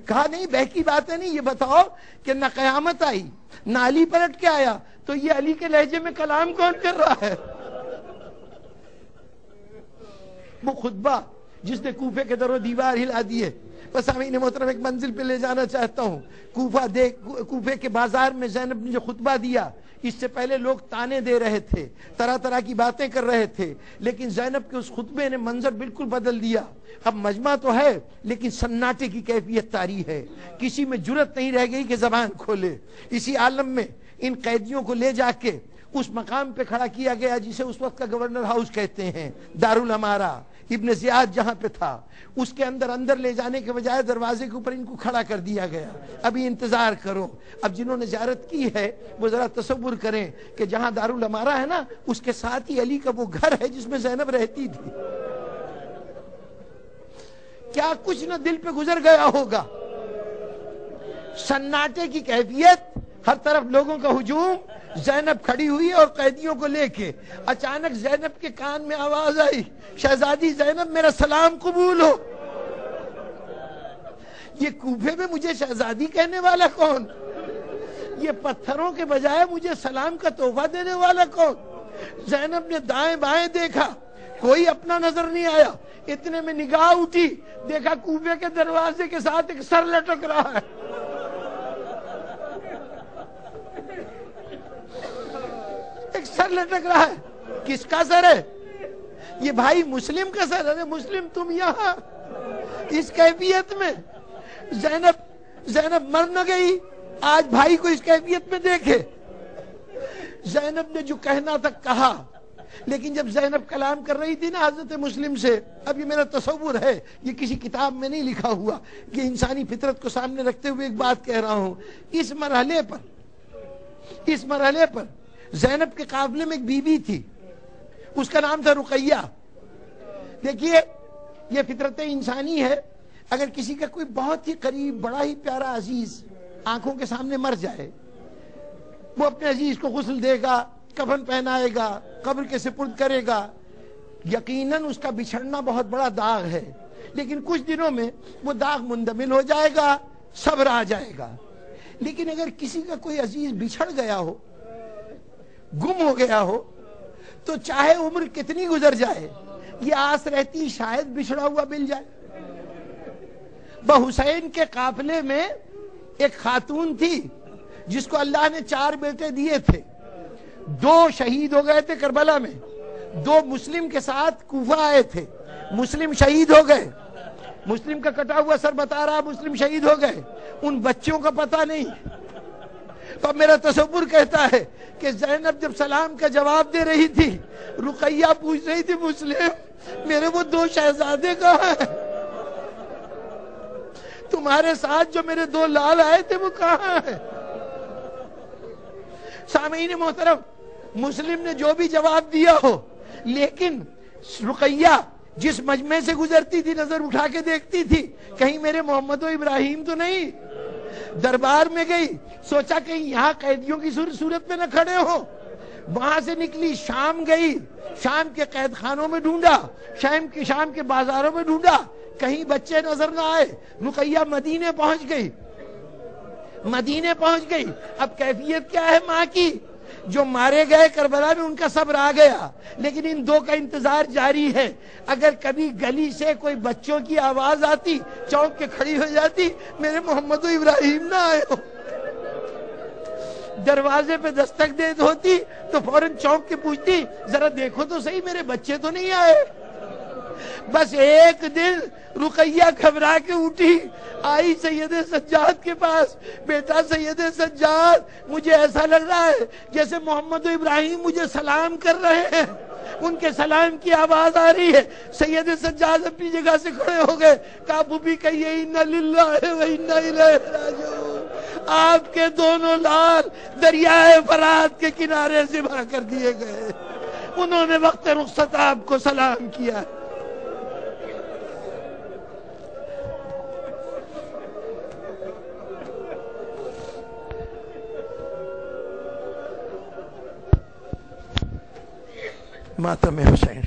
کہا نہیں بہکی باتیں نہیں، یہ بتاؤ کہ نہ قیامت آئی نہ علی پلٹ کے آیا، تو یہ علی کے لہجے میں کلام کون کر رہا ہے؟ وہ خطبہ جس نے کوفے کے در و دیوار ہلا دیے. بس امین محترم ایک منزل پہ لے جانا چاہتا ہوں. کوفے کے بازار میں زینب نے جو خطبہ دیا، اس سے پہلے لوگ تانے دے رہے تھے، طرح طرح کی باتیں کر رہے تھے، لیکن زینب کے اس خطبے نے منظر بالکل بدل دیا. اب مجمع تو ہے لیکن سناٹے کی کیفیت طاری ہے، کسی میں جرت نہیں رہ گئی کہ زبان کھولے. اسی عالم میں ان قیدیوں کو لے جا کے اس مقام پہ کھڑا کیا گیا جسے اس وقت کا گورنر ہاؤس کہتے ہیں، دارالامارہ. ابن زیاد جہاں پہ تھا اس کے اندر لے جانے کے بجائے دروازے کے اوپر ان کو کھڑا کر دیا گیا. ابھی انتظار کرو. اب جنہوں نے زیارت کی ہے وہ ذرا تصور کریں کہ جہاں دارالامارہ ہے نا اس کے ساتھ ہی علی کا وہ گھر ہے جس میں زینب رہتی تھی. کیا کچھ نہ دل پہ گزر گیا ہوگا. سناٹے کی کیفیت، ہر طرف لوگوں کا ہجوم، زینب کھڑی ہوئی اور قیدیوں کو لے کے. اچانک زینب کے کان میں آواز آئی، شہزادی زینب میرا سلام قبول ہو. یہ کوفے میں مجھے شہزادی کہنے والا کون؟ یہ پتھروں کے بجائے مجھے سلام کا تحفہ دینے والا کون؟ زینب نے دائیں بائیں دیکھا، کوئی اپنا نظر نہیں آیا. اتنے میں نگاہ اٹھی، دیکھا کوفے کے دروازے کے ساتھ ایک سر لٹک رہا ہے. ایک سر لٹک رہا ہے. کس کا سر ہے؟ یہ بھائی مسلم کا سر. ارے مسلم تم یہاں اس کیفیت میں. زینب مر نہ گئی، آج بھائی کو اس کیفیت میں دیکھے. زینب نے جو کہنا تک کہا لیکن جب زینب کلام کر رہی تھی نا حضرت مسلم سے، اب یہ میرا تصور ہے، یہ کسی کتاب میں نہیں لکھا ہوا، یہ انسانی فطرت کو سامنے رکھتے ہوئے ایک بات کہہ رہا ہوں، اس مرحلے پر زینب کے قافلے میں ایک بی بی تھی، اس کا نام تھا رقیہ۔ دیکھیے یہ فطرت انسانی ہے، اگر کسی کا کوئی بہت ہی قریب بڑا ہی پیارا عزیز آنکھوں کے سامنے مر جائے، وہ اپنے عزیز کو غسل دے گا، کفن پہنائے گا، قبر کے سپرد کرے گا، یقیناً اس کا بچھڑنا بہت بڑا داغ ہے، لیکن کچھ دنوں میں وہ داغ مندمل ہو جائے گا، صبر آ جائے گا۔ لیکن اگر کسی کا کوئی عزیز بچھڑ گیا ہو، گم ہو گیا ہو، تو چاہے عمر کتنی گزر جائے، یہ آس رہتی شاید بچھڑا ہوا مل جائے۔ حسین کے قافلے میں ایک خاتون تھی جس کو اللہ نے 4 بیٹے دیے تھے، 2 شہید ہو گئے تھے کربلا میں، 2 مسلم کے ساتھ کوفہ آئے تھے، مسلم شہید ہو گئے، مسلم کا کٹا ہوا سر بتا رہا مسلم شہید ہو گئے، ان بچوں کا پتہ نہیں۔ تو میرا تصور کہتا ہے کہ زینب جب سلام کا جواب دے رہی تھی، رقیہ پوچھ رہی تھی مسلم میرے وہ 2 شہزادے کہاں ہیں؟ تمہارے ساتھ جو میرے 2 لال آئے تھے وہ کہاں ہیں؟ سامعین محترم، مسلم نے جو بھی جواب دیا ہو، لیکن رقیہ جس مجمع سے گزرتی تھی نظر اٹھا کے دیکھتی تھی کہیں میرے محمد و ابراہیم تو نہیں۔ دربار میں گئی، سوچا کہیں یہاں قیدیوں کی صورت میں نہ کھڑے ہو، وہاں سے نکلی، شام گئی، شام کے قید خانوں میں ڈھونڈا، شام کے بازاروں میں ڈھونڈا، کہیں بچے نظر نہ آئے۔ رقیہ مدینے پہنچ گئی۔ اب کیفیت کیا ہے ماں کی؟ جو مارے گئے کربلا میں ان کا صبر آ گیا، لیکن ان 2 کا انتظار جاری ہے۔ اگر کبھی گلی سے کوئی بچوں کی آواز آتی، چونک کے کھڑی ہو جاتی، میرے محمد و ابراہیم نہ آئے ہو۔ دروازے پہ دستک دے ہوتی تو فوراً چونک کے پوچھتی ذرا دیکھو تو صحیح میرے بچے تو نہیں آئے۔ بس ایک دن رقیہ گھبرا کے اٹھی، آئی سید سجاد کے پاس، بیٹا سید سجاد مجھے ایسا لگ رہا ہے جیسے محمد و ابراہیم مجھے سلام کر رہے ہیں، ان کے سلام کی آواز آ رہی ہے۔ سید سجاد اپنی جگہ سے کھڑے ہو گئے، کہا ابو بھی کہیے انا للہ و انا الیہ راجعون۔ آپ کے دونوں لال دریائے فرات کے کنارے ذبح کر دیے گئے، انہوں نے وقت رخصت آپ کو سلام کیا۔ ماتم حسین۔